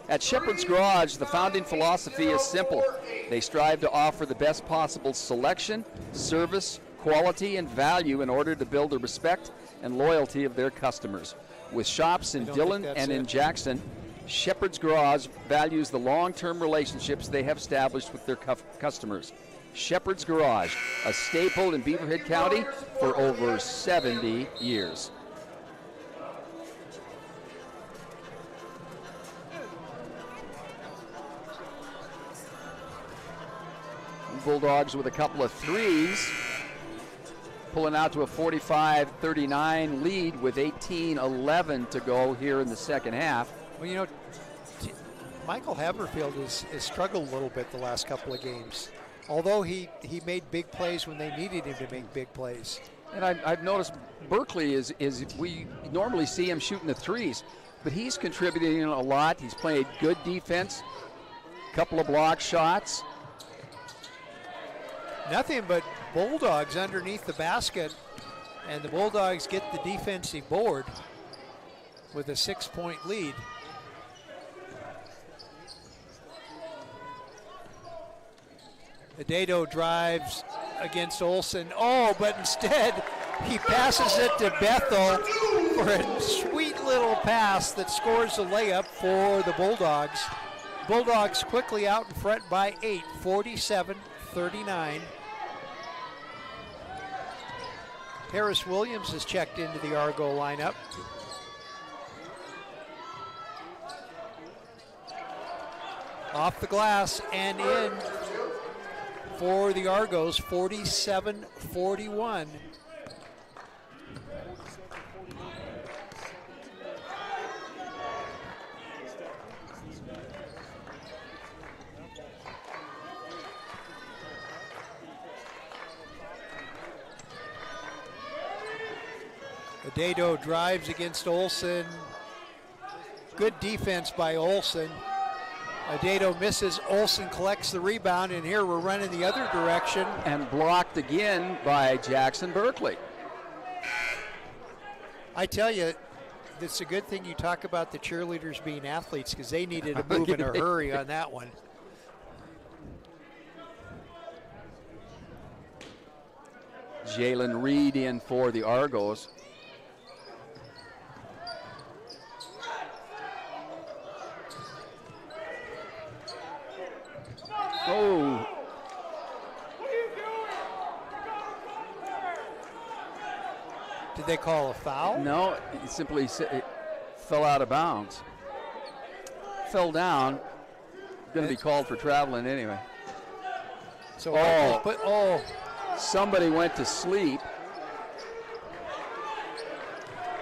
Speaker 2: At Shepherd's Garage, the founding philosophy is simple. They strive to offer the best possible selection, service, quality, and value in order to build the respect and loyalty of their customers. With shops in Dillon and in Jackson, Shepherd's Garage values the long-term relationships they have established with their customers. Shepherd's Garage, a staple in Beaverhead County for over 70 years. Bulldogs with a couple of threes, pulling out to a 45-39 lead with 18-11 to go here in the second half.
Speaker 1: Well, you know, Michael Haverfield has struggled a little bit the last couple of games. although he made big plays when they needed him to make big plays.
Speaker 2: And I've noticed Berkeley is we normally see him shooting the threes, but he's contributing a lot. He's played good defense, couple of block shots.
Speaker 1: Nothing but Bulldogs underneath the basket, and the Bulldogs get the defensive board with a 6-point lead. Adedo drives against Olsen. Oh, but instead he passes it to Bethel for a sweet little pass that scores the layup for the Bulldogs. Bulldogs quickly out in front by 8, 47-39. Harris Williams has checked into the Argo lineup. Off the glass and in for the Argos, 47-41. Adedo drives against Olsen. Good defense by Olsen. Adedo misses, Olsen collects the rebound, and here we're running the other direction.
Speaker 2: And blocked again by Jackson Berkeley.
Speaker 1: I tell you, it's a good thing you talk about the cheerleaders being athletes, because they needed to move in a hurry on that one.
Speaker 2: Jalen Reed in for the Argos. Oh.
Speaker 1: Did they call a foul?
Speaker 2: No, it simply it fell out of bounds. Fell down. Going to be called for traveling anyway.
Speaker 1: So
Speaker 2: somebody went to sleep.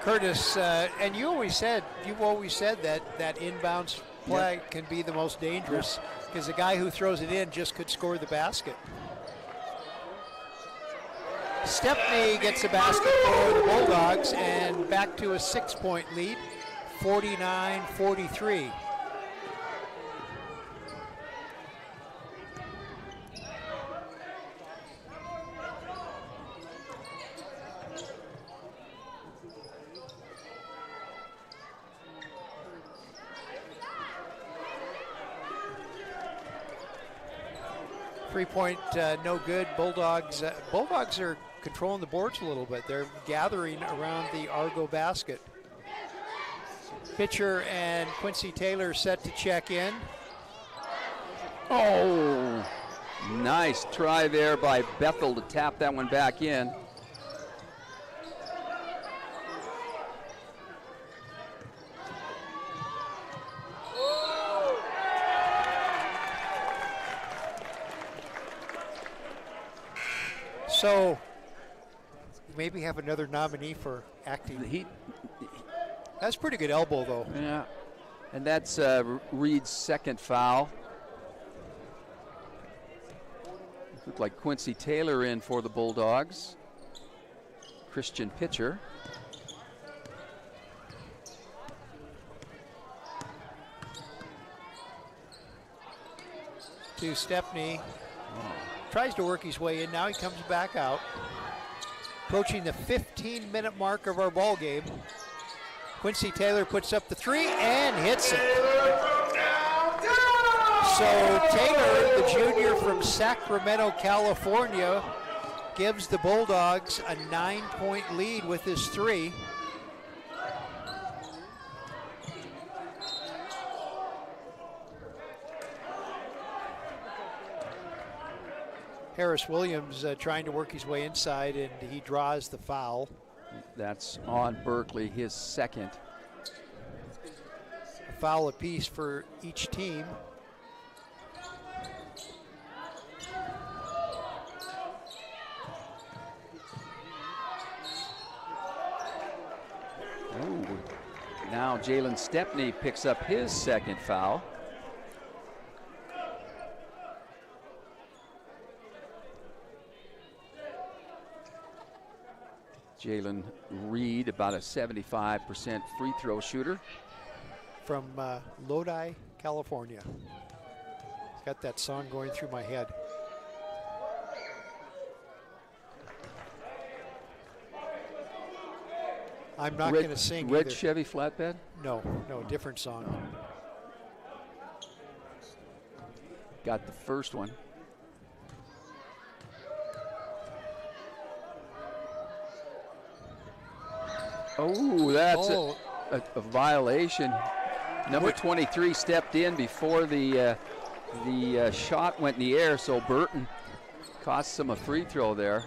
Speaker 1: Curtis, and you've always said that inbounds play can be the most dangerous, because the guy who throws it in just could score the basket. Stepney gets a basket for the Bulldogs, and back to a 6-point lead, 49-43. Three-point, no good. Bulldogs are controlling the boards a little bit. They're gathering around the Argo basket. Pitcher and Quincy Taylor set to check in.
Speaker 2: Oh, nice try there by Bethel to tap that one back in.
Speaker 1: So maybe have another nominee for acting. That's pretty good elbow, though.
Speaker 2: Yeah, and that's Reed's second foul. Looked like Quincy Taylor in for the Bulldogs. Christian Pitcher.
Speaker 1: To Stepney. Tries to work his way in. Now he comes back out. Approaching the 15-minute mark of our ball game. Quincy Taylor puts up the three and hits it. So Taylor, the junior from Sacramento, California, gives the Bulldogs a 9-point lead with his three. Harris Williams trying to work his way inside, and he draws the foul.
Speaker 2: That's on Berkeley, his second.
Speaker 1: A foul apiece for each team.
Speaker 2: Ooh. Now Jalen Stepney picks up his second foul. Jalen Reed, about a 75% free throw shooter.
Speaker 1: From Lodi, California. Got that song going through my head. I'm not going to sing
Speaker 2: Red
Speaker 1: either.
Speaker 2: Chevy flatbed?
Speaker 1: No, different song.
Speaker 2: Got the first one. Oh, that's a violation. Number 23 stepped in before the shot went in the air, so Burton cost him a free throw there.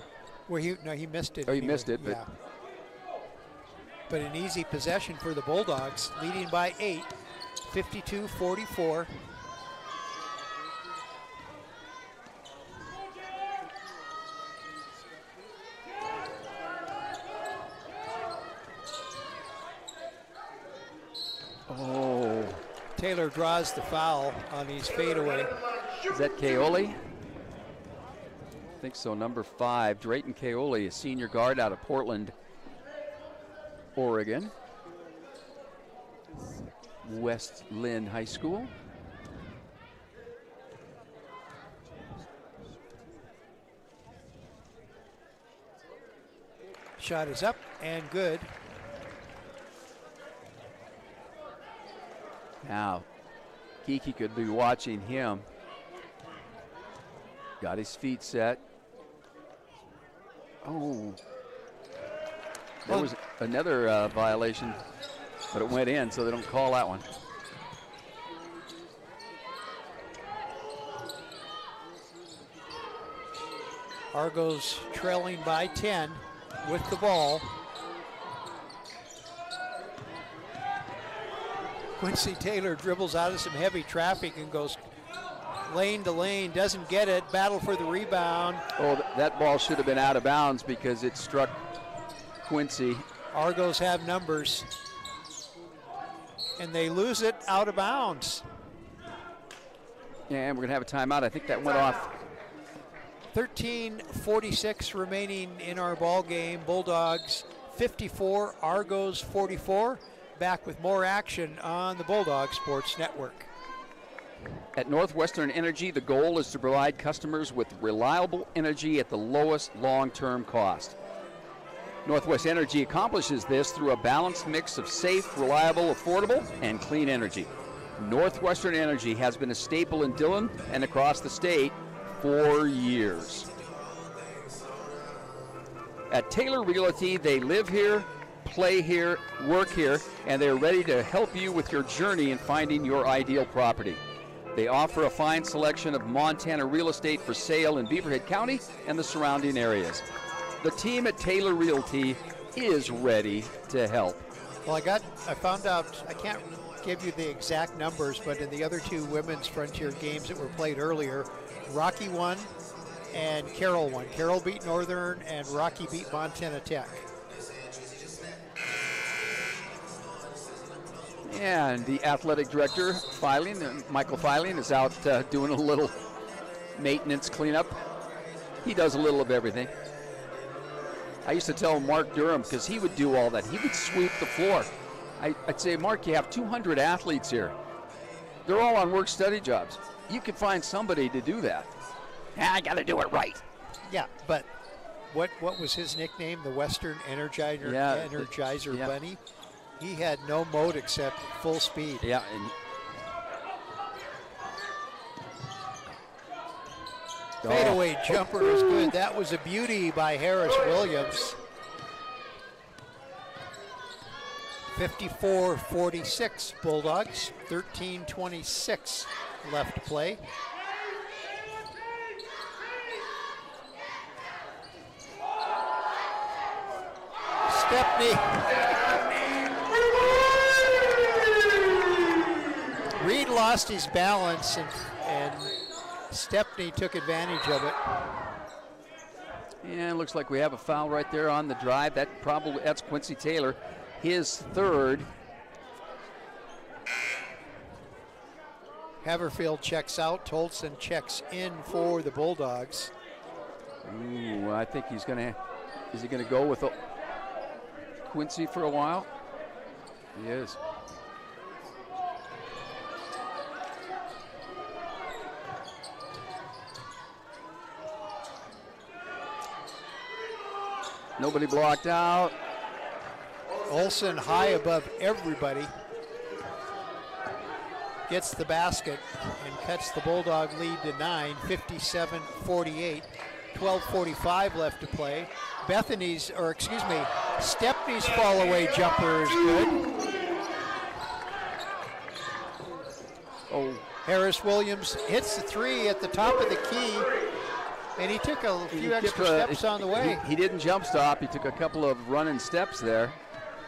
Speaker 1: Well, he missed it.
Speaker 2: Oh, he missed it,
Speaker 1: yeah. But an easy possession for the Bulldogs, leading by 8, 52-44.
Speaker 2: Oh.
Speaker 1: Taylor draws the foul on his fadeaway.
Speaker 2: Is that Kaoli? I think so, number 5, Drayton Kaoli, a senior guard out of Portland, Oregon. West Lynn High School.
Speaker 1: Shot is up and good.
Speaker 2: Now, Kiki could be watching him. Got his feet set. Oh. There was another violation, but it went in, so they don't call that one.
Speaker 1: Argos trailing by 10 with the ball. Quincy Taylor dribbles out of some heavy traffic and goes lane to lane, doesn't get it, battle for the rebound.
Speaker 2: Oh, that ball should have been out of bounds because it struck Quincy.
Speaker 1: Argos have numbers, and they lose it out of bounds.
Speaker 2: Yeah, and we're going to have a timeout. I think that went off.
Speaker 1: 13:46 remaining in our ball game. Bulldogs 54, Argos 44. Back with more action on the Bulldog Sports Network.
Speaker 2: At Northwestern Energy, the goal is to provide customers with reliable energy at the lowest long-term cost. Northwest Energy accomplishes this through a balanced mix of safe, reliable, affordable, and clean energy. Northwestern Energy has been a staple in Dillon and across the state for years. At Taylor Realty, they live here, play here, work here, and they're ready to help you with your journey in finding your ideal property. They offer a fine selection of Montana real estate for sale in Beaverhead County and the surrounding areas. The team at Taylor Realty is ready to help.
Speaker 1: Well, I found out, I can't give you the exact numbers, but in the other two women's Frontier games that were played earlier, Rocky won and Carroll won. Carroll beat Northern and Rocky beat Montana Tech.
Speaker 2: And the athletic director, Michael Filing, is out doing a little maintenance cleanup. He does a little of everything. I used to tell Mark Durham, because he would do all that. He would sweep the floor. I'd say, Mark, you have 200 athletes here. They're all on work-study jobs. You could find somebody to do that. I got to do it right.
Speaker 1: Yeah, but what was his nickname? The Western Energizer, Energizer
Speaker 2: yeah.
Speaker 1: Bunny? He had no mode except full speed.
Speaker 2: Yeah. And
Speaker 1: fadeaway jumper is good. That was a beauty by Harris Williams. 54-46 Bulldogs, 13:26 left to play. Stepney. Reed lost his balance and Stepney took advantage of it.
Speaker 2: And it looks like we have a foul right there on the drive. That's Quincy Taylor, his third.
Speaker 1: Haverfield checks out. Tolson checks in for the Bulldogs.
Speaker 2: Ooh, I think he's gonna. Is he gonna go with Quincy for a while. He is. Nobody blocked out.
Speaker 1: Olsen high above everybody. Gets the basket and cuts the Bulldog lead to 9, 57-48. 12:45 left to play. Stepney's fall away jumper is good.
Speaker 2: Oh.
Speaker 1: Harris Williams hits the three at the top of the key, and he took a few extra steps on the way.
Speaker 2: He didn't jump stop. He took a couple of running steps there,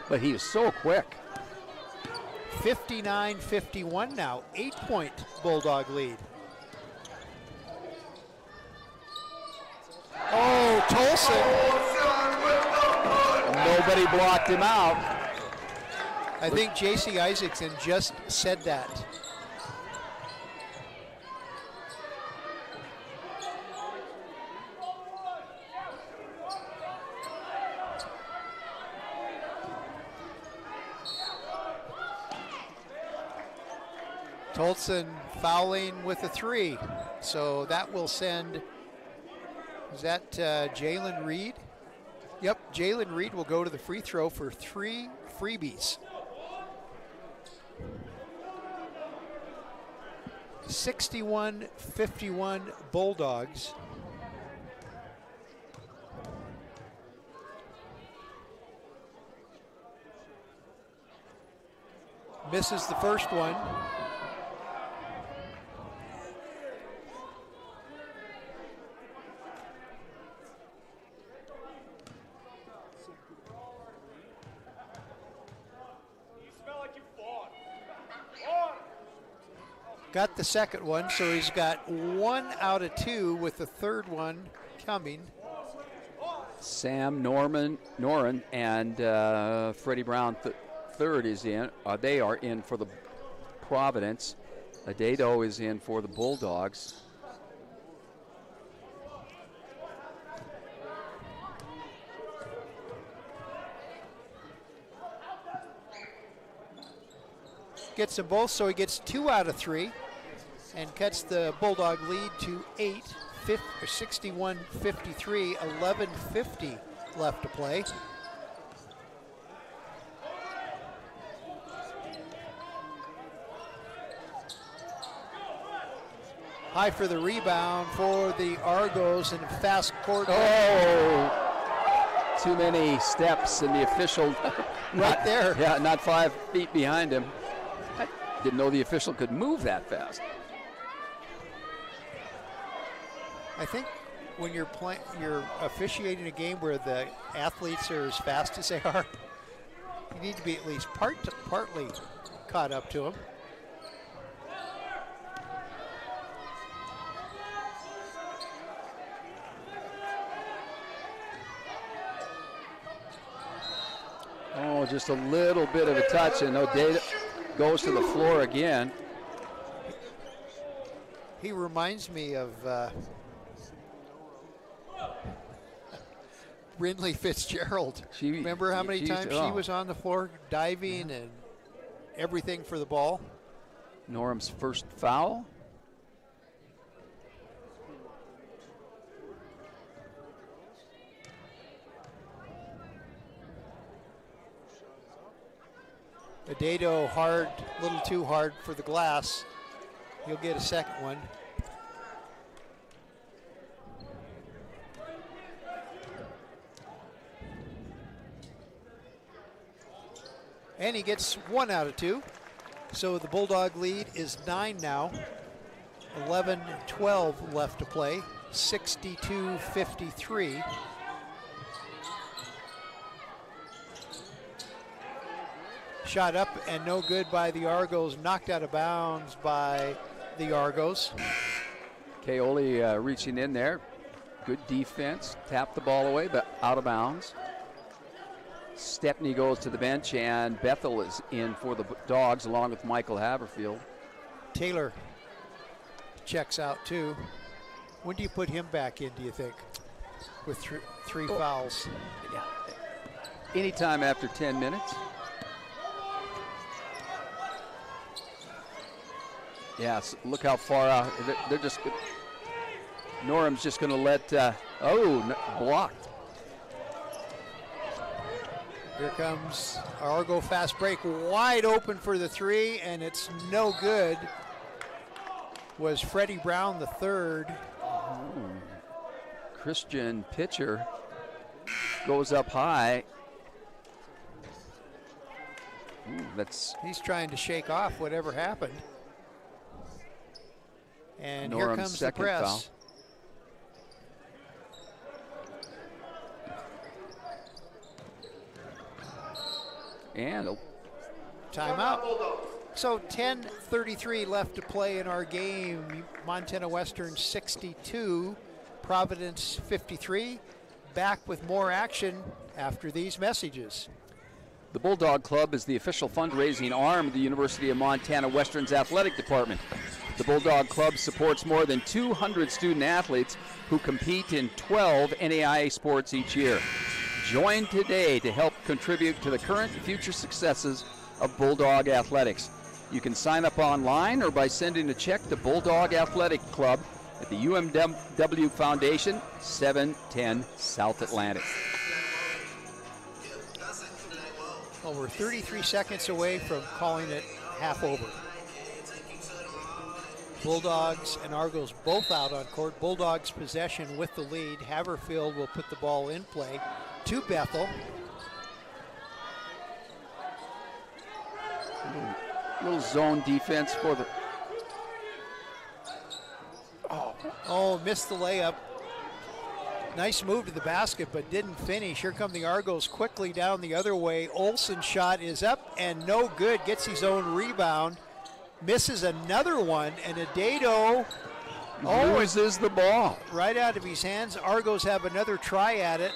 Speaker 2: but he was so quick.
Speaker 1: 59-51 now, 8-point Bulldog lead. Oh, Tolson.
Speaker 2: Nobody blocked him out.
Speaker 1: I think J.C. Isaacson just said that. Tolson fouling with a three. So that will send, is that Jalen Reed? Yep, Jalen Reed will go to the free throw for 3 freebies. 61-51 Bulldogs. Misses the first one. Got the second one, so he's got 1 out of 2 with the third one coming.
Speaker 2: Sam Noren and Freddie Brown third is in. They are in for the Providence. Adedo is in for the Bulldogs.
Speaker 1: Gets them both, so he gets 2 out of 3 and cuts the Bulldog lead to 8, 61-53, 11:50 left to play. High for the rebound for the Argos and fast court.
Speaker 2: Oh, too many steps, and the official
Speaker 1: right there.
Speaker 2: Yeah, not 5 feet behind him. I didn't know the official could move that fast.
Speaker 1: I think when you're officiating a game where the athletes are as fast as they are, you need to be at least partly caught up to them.
Speaker 2: Oh, just a little bit of a touch, and O'Data goes to the floor again.
Speaker 1: He reminds me of Brindley Fitzgerald. Remember how many times she was on the floor diving and everything for the ball?
Speaker 2: Norham's first foul.
Speaker 1: Adedo hard, a little too hard for the glass. He'll get a second one. And he gets 1 out of 2. So the Bulldog lead is 9 now. 11-12 left to play. 62-53. Shot up and no good by the Argos. Knocked out of bounds by the Argos.
Speaker 2: Kaoli reaching in there. Good defense. Tapped the ball away, but out of bounds. Stepney goes to the bench, and Bethel is in for the Dogs along with Michael Haverfield.
Speaker 1: Taylor checks out too. When do you put him back in, do you think, with three fouls?
Speaker 2: Yeah. anytime after 10 minutes. Yes, look how far out. They're just, Norham's just going to let, blocked.
Speaker 1: Here comes Argo fast break, wide open for the three, and it's no good. Was Freddie Brown the third.
Speaker 2: Christian pitcher goes up high.
Speaker 1: He's trying to shake off whatever happened. And
Speaker 2: Norham's
Speaker 1: here comes the
Speaker 2: second
Speaker 1: press.
Speaker 2: foul. And
Speaker 1: timeout. So 10:33 left to play in our game. Montana Western 62, Providence 53. Back with more action after these messages.
Speaker 2: the Bulldog Club is the official fundraising arm of the University of Montana Western's athletic department. The Bulldog Club supports more than 200 student athletes who compete in 12 NAIA sports each year. Join today to help contribute to the current and future successes of Bulldog Athletics. You can sign up online or by sending a check to Bulldog Athletic Club at the UMW Foundation, 710 South Atlantic.
Speaker 1: Well, we're 33 seconds away from calling it half over. Bulldogs and Argos both out on court. Bulldogs possession with the lead. Haverfield will put the ball in play to Bethel.
Speaker 2: Little zone defense for the...
Speaker 1: Oh, missed the layup. Nice move to the basket, but didn't finish. Here come the Argos quickly down the other way. Olsen's shot is up and no good. Gets his own rebound. Misses another one, and Adado
Speaker 2: loses the ball
Speaker 1: right out of his hands. Argos have another try at it.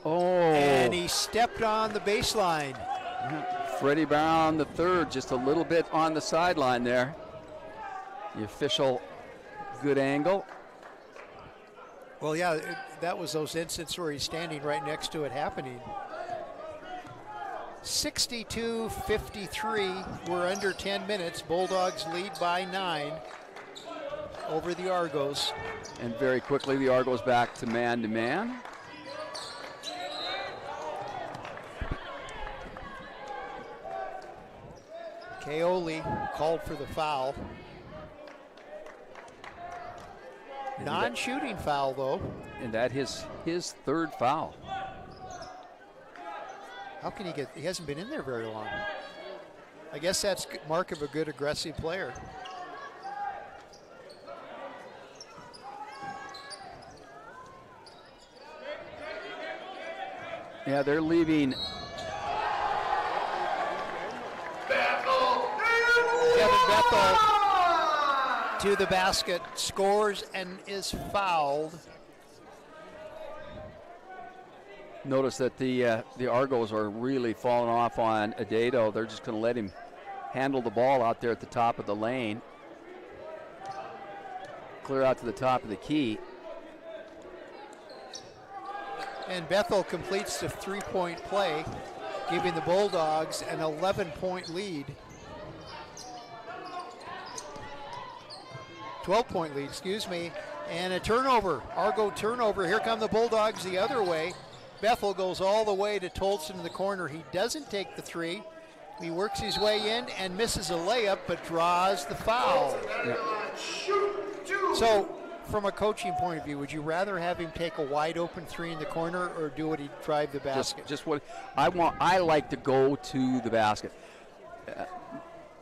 Speaker 2: Oh.
Speaker 1: And he stepped on the baseline.
Speaker 2: Freddie Brown the third, just a little bit on the sideline there. The official, good angle.
Speaker 1: Well, yeah, that was those instances where he's standing right next to it happening. 62-53, we're under 10 minutes. Bulldogs lead by 9 over the Argos.
Speaker 2: And very quickly, the Argos back to man-to-man.
Speaker 1: Kaoli called for the foul. Non-shooting foul, though.
Speaker 2: And that is his third foul.
Speaker 1: How can he hasn't been in there very long. I guess that's mark of a good aggressive player.
Speaker 2: Yeah, they're leaving.
Speaker 1: Kevin Bethel to the basket, scores and is fouled.
Speaker 2: Notice that the Argos are really falling off on Adado. They're just going to let him handle the ball out there at the top of the lane. Clear out to the top of the key.
Speaker 1: And Bethel completes the three-point play, giving the Bulldogs an 11-point lead. 12-point lead, excuse me. And a turnover, Argo turnover. Here come the Bulldogs the other way. Bethel goes all the way to Tolson in the corner. He doesn't take the three. He works his way in and misses a layup, but draws the foul.
Speaker 2: Yeah.
Speaker 1: So, from a coaching point of view, would you rather have him take a wide open three in the corner or do what he drive the basket?
Speaker 2: Just what I want. I like to go to the basket.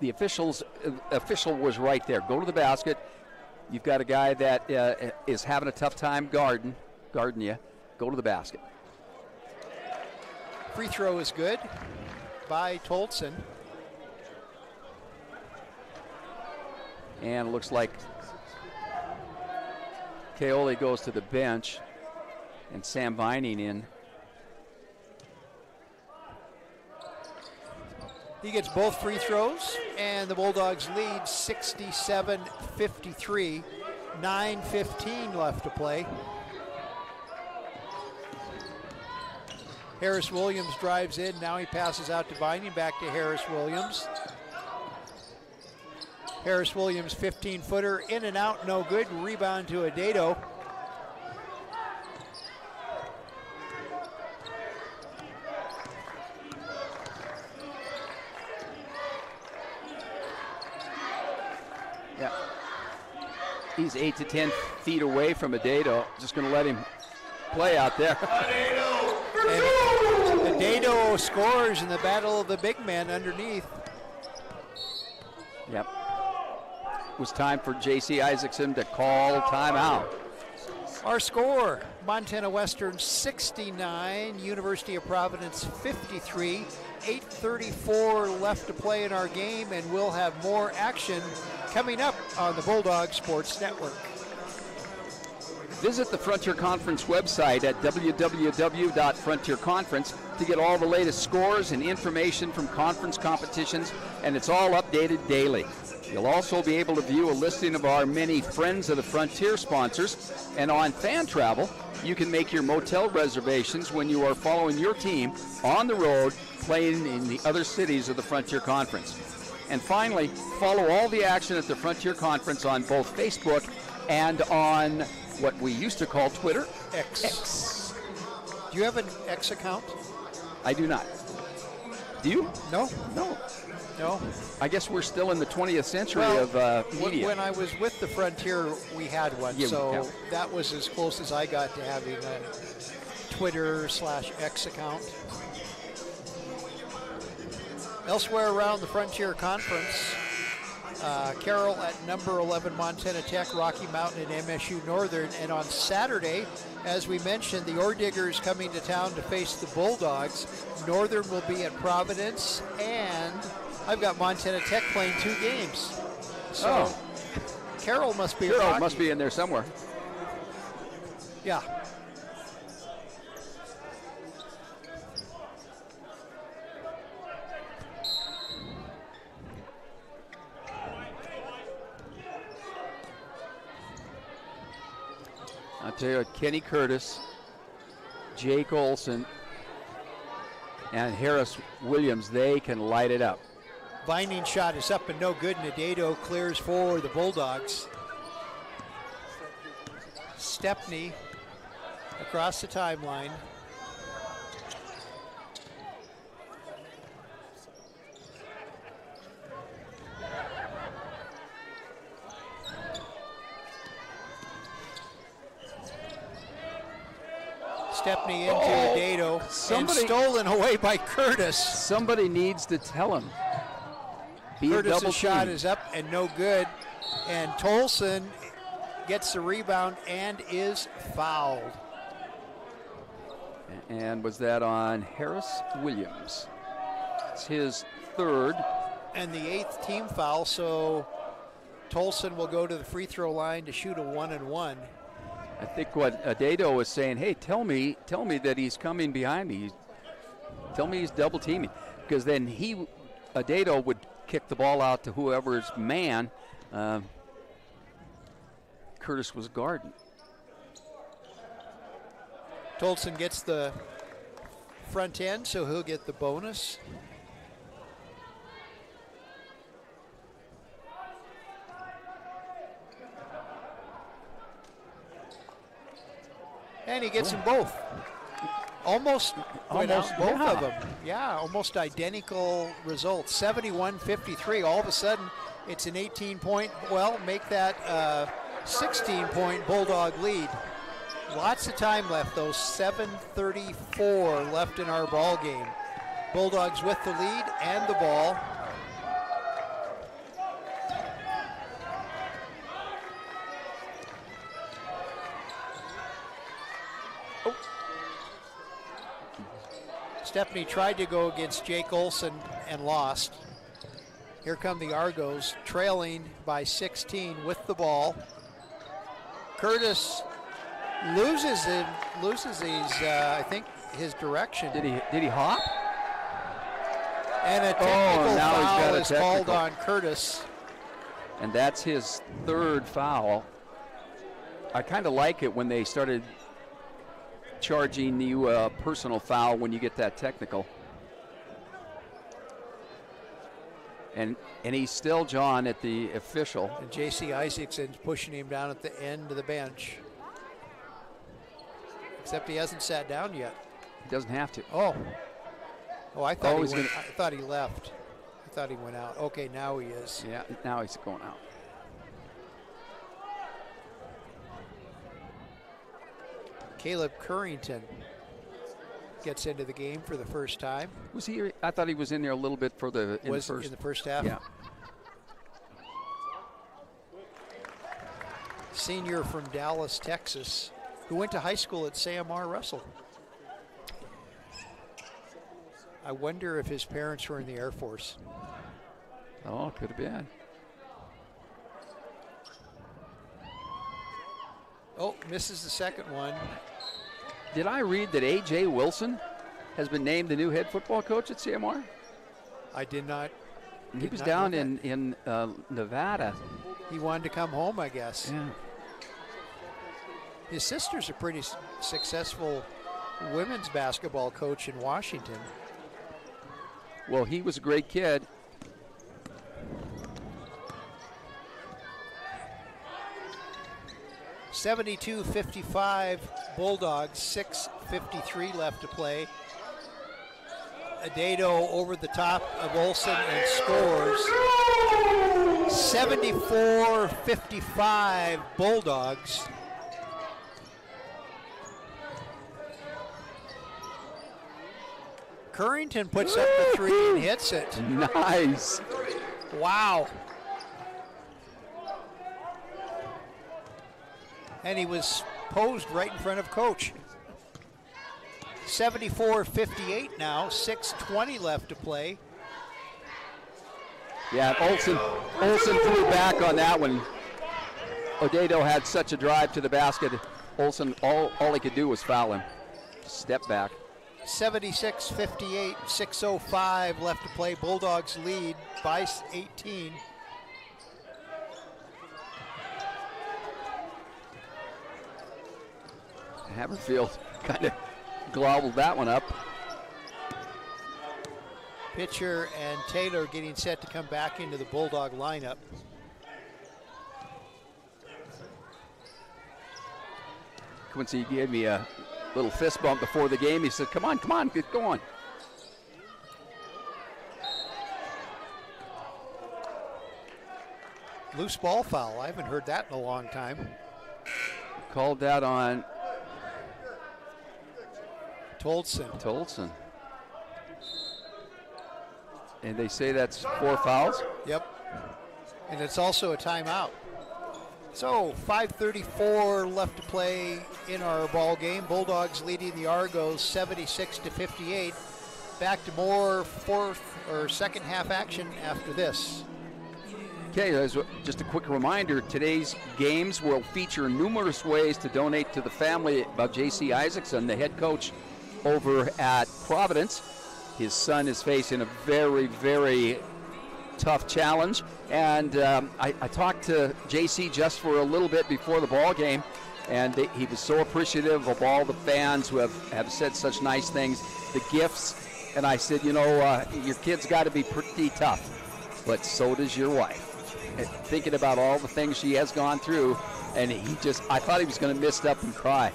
Speaker 2: The official was right there. Go to the basket. You've got a guy that is having a tough time guarding you. Go to the basket.
Speaker 1: Free throw is good by Tolson.
Speaker 2: And it looks like Kaoli goes to the bench and Sam Vining in.
Speaker 1: He gets both free throws, and the Bulldogs lead 67-53. 9:15 left to play. Harris Williams drives in. Now he passes out to Vining, back to Harris Williams. Harris Williams, 15-footer, in and out, no good. Rebound to Adato.
Speaker 2: Yeah. He's 8 to 10 feet away from Adato. Just going to let him play out there.
Speaker 1: And Adato scores in the battle of the big men underneath.
Speaker 2: Yep. It was time for J.C. Isaacson to call timeout.
Speaker 1: Our score, Montana Western 69, University of Providence 53. 8:34 left to play in our game, and we'll have more action coming up on the Bulldog Sports Network.
Speaker 2: Visit the Frontier Conference website at www.frontierconference to get all the latest scores and information from conference competitions, and it's all updated daily. You'll also be able to view a listing of our many Friends of the Frontier sponsors, and on Fan Travel, you can make your motel reservations when you are following your team on the road playing in the other cities of the Frontier Conference. And finally, follow all the action at the Frontier Conference on both Facebook and on what we used to call Twitter.
Speaker 1: X. Do you have an X account?
Speaker 2: I do not. Do you?
Speaker 1: No.
Speaker 2: No.
Speaker 1: No.
Speaker 2: I guess we're still in the 20th century of media.
Speaker 1: When I was with the Frontier, we had one,
Speaker 2: Yeah,
Speaker 1: so
Speaker 2: yeah.
Speaker 1: that was as close as I got to having a Twitter/X account. Elsewhere around the Frontier Conference, Carroll at number 11 Montana Tech, Rocky Mountain, and MSU Northern. And on Saturday, as we mentioned, the Ore Diggers coming to town to face the Bulldogs. Northern will be at Providence, and I've got Montana Tech playing 2 games. So Carroll must be
Speaker 2: Carroll must be in there somewhere.
Speaker 1: Yeah.
Speaker 2: I'll tell you what, Kenny Curtis, Jake Olson, and Harris Williams, they can light it up.
Speaker 1: Vining shot is up and no good. Adato clears for the Bulldogs. Stepney across the timeline. Stepney into Adato, and stolen away by Curtis.
Speaker 2: Somebody needs to tell him.
Speaker 1: Curtis' shot is up and no good, and Tolson gets the rebound and is fouled.
Speaker 2: And was that on Harris Williams? It's his 3rd.
Speaker 1: And the 8th team foul, so Tolson will go to the free throw line to shoot a 1-and-1.
Speaker 2: I think what Adato was saying, hey, tell me that he's coming behind me. Tell me he's double teaming. Because then Adato would kick the ball out to whoever's man Curtis was guarding.
Speaker 1: Tolson gets the front end, so he'll get the bonus. And he gets them both. Almost both of them. Yeah, almost identical results. 71-53. All of a sudden, it's an 18-point, make that 16-point Bulldog lead. Lots of time left, though. 7:34 left in our ball game. Bulldogs with the lead and the ball. Stepney tried to go against Jake Olson and lost. Here come the Argos, trailing by 16 with the ball. Curtis loses his I think his direction.
Speaker 2: Did he hop?
Speaker 1: And a technical
Speaker 2: now he's
Speaker 1: foul
Speaker 2: got a
Speaker 1: is
Speaker 2: technical.
Speaker 1: called on Curtis.
Speaker 2: And that's his 3rd foul. I kind of like it when they started charging you a personal foul when you get that technical. And he's still, John, at the official.
Speaker 1: And J.C. Isaacson's pushing him down at the end of the bench. Except he hasn't sat down yet.
Speaker 2: He doesn't have to.
Speaker 1: Oh, I thought
Speaker 2: he's
Speaker 1: I thought he left. I thought he went out. Okay, now he is.
Speaker 2: Yeah, now he's going out.
Speaker 1: Caleb Currington gets into the game for the first time.
Speaker 2: Was he? I thought he was in there a little bit for the
Speaker 1: in the first half.
Speaker 2: Yeah.
Speaker 1: Senior from Dallas, Texas, who went to high school at Sam R. Russell. I wonder if his parents were in the Air Force.
Speaker 2: Oh, could have been.
Speaker 1: Oh, misses the second one.
Speaker 2: Did I read that A.J. Wilson has been named the new head football coach at CMR?
Speaker 1: I did not.
Speaker 2: He was down in Nevada.
Speaker 1: He wanted to come home, I guess.
Speaker 2: Yeah.
Speaker 1: His sister's a pretty successful women's basketball coach in Washington.
Speaker 2: Well, he was a great kid.
Speaker 1: (72-55) Bulldogs, 6:53 left to play. Adato over the top of Olsen and scores. 74-55 Bulldogs. Currington puts up the three and hits it.
Speaker 2: Nice.
Speaker 1: Wow. And he was posed right in front of coach. 74-58 now, 6:20 left to play.
Speaker 2: Yeah, Olsen threw back on that one. Odedo had such a drive to the basket. Olsen, all he could do was foul him. Step back.
Speaker 1: 76-58, 6:05 left to play. Bulldogs lead by 18.
Speaker 2: Haverfield kind of gobbled that one up.
Speaker 1: Pitcher and Taylor getting set to come back into the Bulldog lineup.
Speaker 2: Quincy gave me a little fist bump before the game. He said, come on, get going.
Speaker 1: Loose ball foul. I haven't heard that in a long time.
Speaker 2: Called that on
Speaker 1: Toldson.
Speaker 2: And they say that's 4 fouls?
Speaker 1: Yep. And it's also a timeout. So 5:34 left to play in our ball game. Bulldogs leading the Argos 76-58. Back to more fourth or second half action after this.
Speaker 2: Okay, just a quick reminder, today's games will feature numerous ways to donate to the family of J.C. Isaacson, the head coach over at Providence. His son is facing a very, very tough challenge, and I talked to J.C. just for a little bit before the ball game, and he was so appreciative of all the fans who have said such nice things, the gifts, and I said, your kid's got to be pretty tough, but so does your wife. Thinking about all the things she has gone through, and I thought he was going to mist up and cry.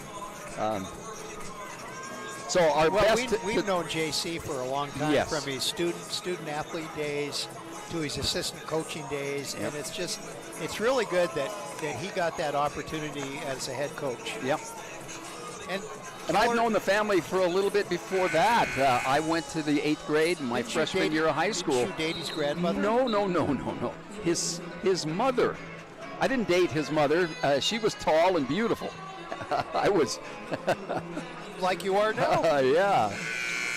Speaker 1: We've known JC for a long time,
Speaker 2: yes,
Speaker 1: from his student athlete days to his assistant coaching days,
Speaker 2: yep,
Speaker 1: and it's really good that he got that opportunity as a head coach.
Speaker 2: Yep.
Speaker 1: And
Speaker 2: I've known the family for a little bit before that. I went to the 8th grade in my freshman year of high school.
Speaker 1: Did you date his grandmother?
Speaker 2: No. His mother. I didn't date his mother. She was tall and beautiful. I was.
Speaker 1: Like you are now.
Speaker 2: Yeah.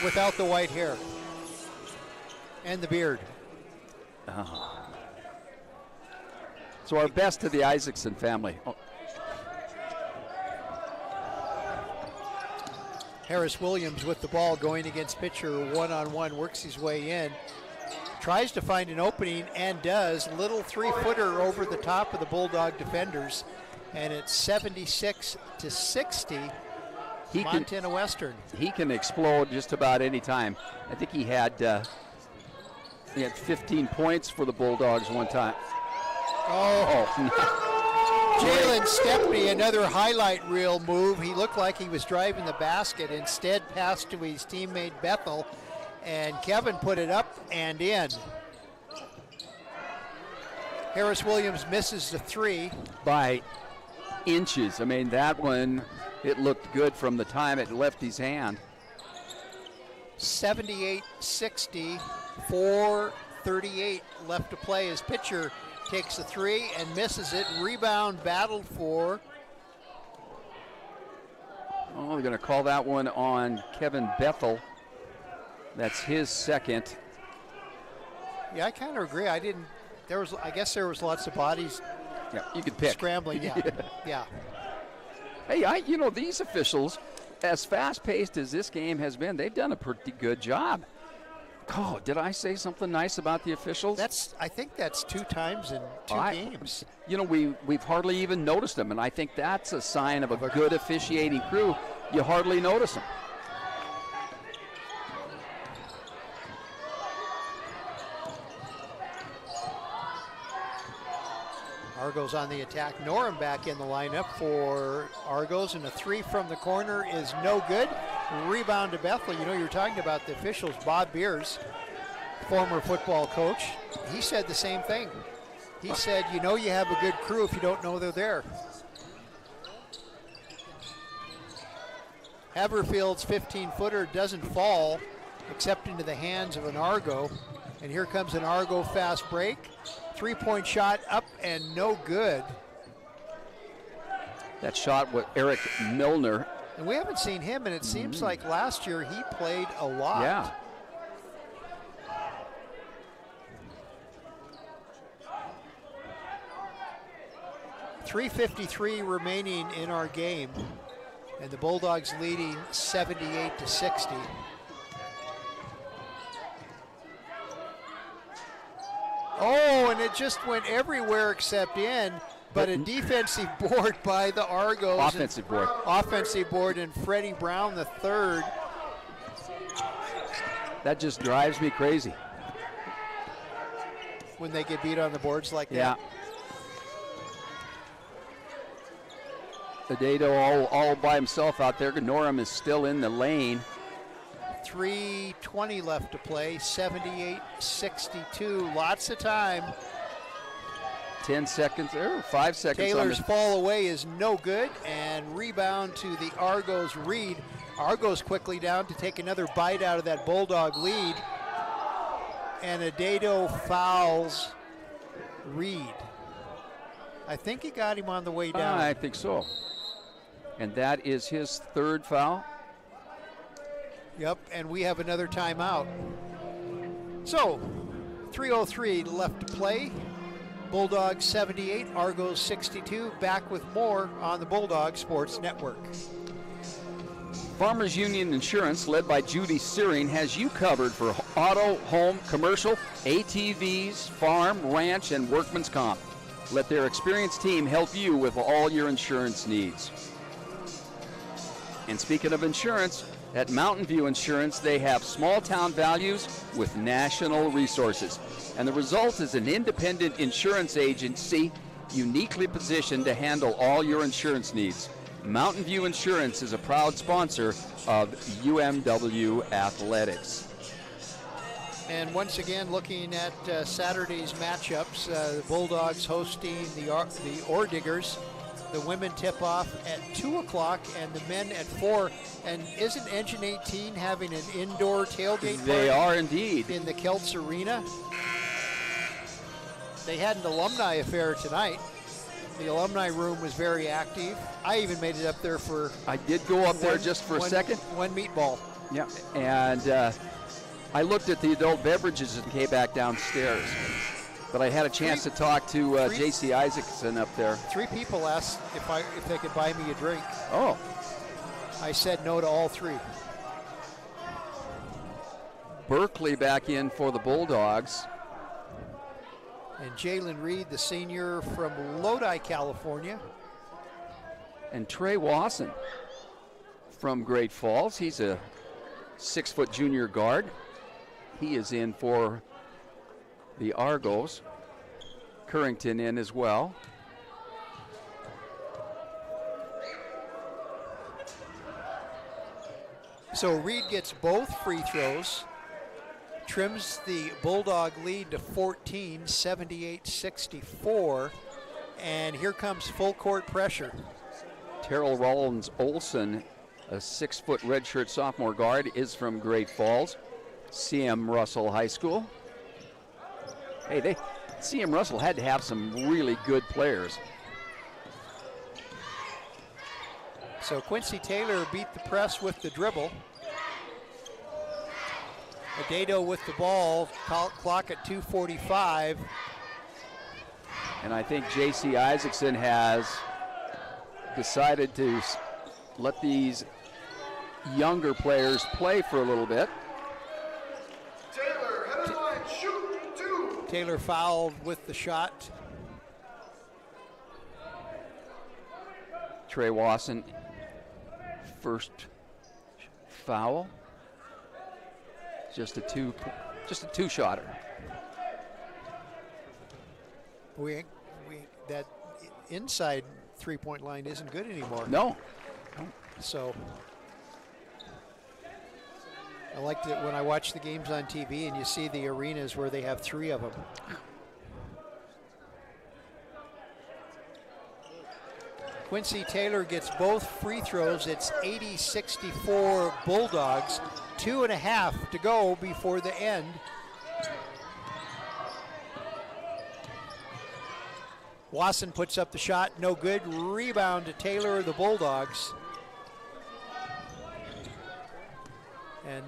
Speaker 1: Without the white hair. And the beard.
Speaker 2: So our best to the Isaacson family. Oh.
Speaker 1: Harris Williams with the ball going against pitcher one-on-one, works his way in. Tries to find an opening and does. Little 3-footer over the top of the Bulldog defenders. And it's 76-60. Montana Western.
Speaker 2: He can explode just about any time. I think he had 15 points for the Bulldogs one time.
Speaker 1: Jalen Stepney, another highlight reel move. He looked like he was driving the basket. Instead, passed to his teammate Bethel, and Kevin put it up and in. Harris Williams misses the three.
Speaker 2: By inches. I mean, that one, it looked good from the time it left his hand.
Speaker 1: 78-60, 4:38 left to play. His pitcher takes the three and misses it. Rebound battled for.
Speaker 2: Oh, we're going to call that one on Kevin Bethel. That's his second.
Speaker 1: Yeah, I kind of agree. I guess there was lots of bodies.
Speaker 2: Yeah, you could pick.
Speaker 1: Scrambling, yeah. Yeah.
Speaker 2: Hey, these officials, as fast-paced as this game has been, they've done a pretty good job. Oh, did I say something nice about the officials?
Speaker 1: I think that's 2 times in 2 games.
Speaker 2: We've hardly even noticed them, and I think that's a sign of a good officiating crew. You hardly notice them.
Speaker 1: Argos on the attack. Norum back in the lineup for Argos, and a three from the corner is no good. Rebound to Bethel. You're talking about the officials. Bob Beers, former football coach, he said the same thing. He said, you have a good crew if you don't know they're there. Haverfield's 15-footer doesn't fall except into the hands of an Argo. And here comes an Argo fast break. 3-point shot up and no good.
Speaker 2: That shot with Eric Milner.
Speaker 1: And we haven't seen him, and it seems like last year he played a lot.
Speaker 2: Yeah.
Speaker 1: .353 remaining in our game, and the Bulldogs leading 78-60. Oh, and it just went everywhere except in, but a defensive board by the Argos.
Speaker 2: Offensive board.
Speaker 1: Offensive board, and Freddie Brown the third.
Speaker 2: That just drives me crazy.
Speaker 1: When they get beat on the boards like
Speaker 2: that.
Speaker 1: Yeah.
Speaker 2: Adado all by himself out there. Norum is still in the lane.
Speaker 1: 3:20 left to play, 78-62, lots of time.
Speaker 2: 10 seconds, or 5 seconds.
Speaker 1: Taylor's fall away is no good, and rebound to the Argos. Reed. Argos quickly down to take another bite out of that Bulldog lead. And Adado fouls Reed. I think he got him on the way down.
Speaker 2: I think so. And that is his third foul.
Speaker 1: Yep, and we have another timeout. So, 3:03 left to play. Bulldogs 78, Argos 62. Back with more on the Bulldog Sports Network.
Speaker 2: Farmers Union Insurance, led by Judy Searing, has you covered for auto, home, commercial, ATVs, farm, ranch, and workman's comp. Let their experienced team help you with all your insurance needs. And speaking of insurance, at Mountain View Insurance, they have small town values with national resources. And the result is an independent insurance agency uniquely positioned to handle all your insurance needs. Mountain View Insurance is a proud sponsor of UMW Athletics.
Speaker 1: And once again, looking at Saturday's matchups, the Bulldogs hosting the Orediggers. The women tip off at 2 o'clock and the men at 4. And isn't Engine 18 having an indoor tailgate party?
Speaker 2: They are indeed.
Speaker 1: In the Celts Arena. They had an alumni affair tonight. The alumni room was very active. I even made it up there for...
Speaker 2: I did go up there just for a second.
Speaker 1: One meatball.
Speaker 2: Yeah, and I looked at the adult beverages and came back downstairs. But I had a chance to talk to J.C. Isaacson up there.
Speaker 1: 3 people asked if they could buy me a drink.
Speaker 2: Oh.
Speaker 1: I said no to all 3.
Speaker 2: Berkeley back in for the Bulldogs.
Speaker 1: And Jalen Reed, the senior from Lodi, California.
Speaker 2: And Trey Wasson from Great Falls. He's a 6-foot junior guard. He is in for the Argos. Currington in as well.
Speaker 1: So Reed gets both free throws, trims the Bulldog lead to 14, 78-64, and here comes full court pressure.
Speaker 2: Terrell Rollins Olson, a 6-foot redshirt sophomore guard, is from Great Falls, CM Russell High School. Hey, CM Russell had to have some really good players.
Speaker 1: So Quincy Taylor beat the press with the dribble. Adato with the ball, clock at 2:45.
Speaker 2: And I think J.C. Isaacson has decided to let these younger players play for a little bit.
Speaker 5: Taylor, head of line, shoot, 2.
Speaker 1: Taylor fouled with the shot.
Speaker 2: Trey Wasson, first foul. Just a two-shotter.
Speaker 1: That inside three-point line isn't good anymore.
Speaker 2: No.
Speaker 1: So I liked it when I watch the games on TV and you see the arenas where they have 3 of them. Quincy Taylor gets both free throws. It's 80-64 Bulldogs. 2.5 to go before the end. Wasson puts up the shot, no good. Rebound to Taylor of the Bulldogs. And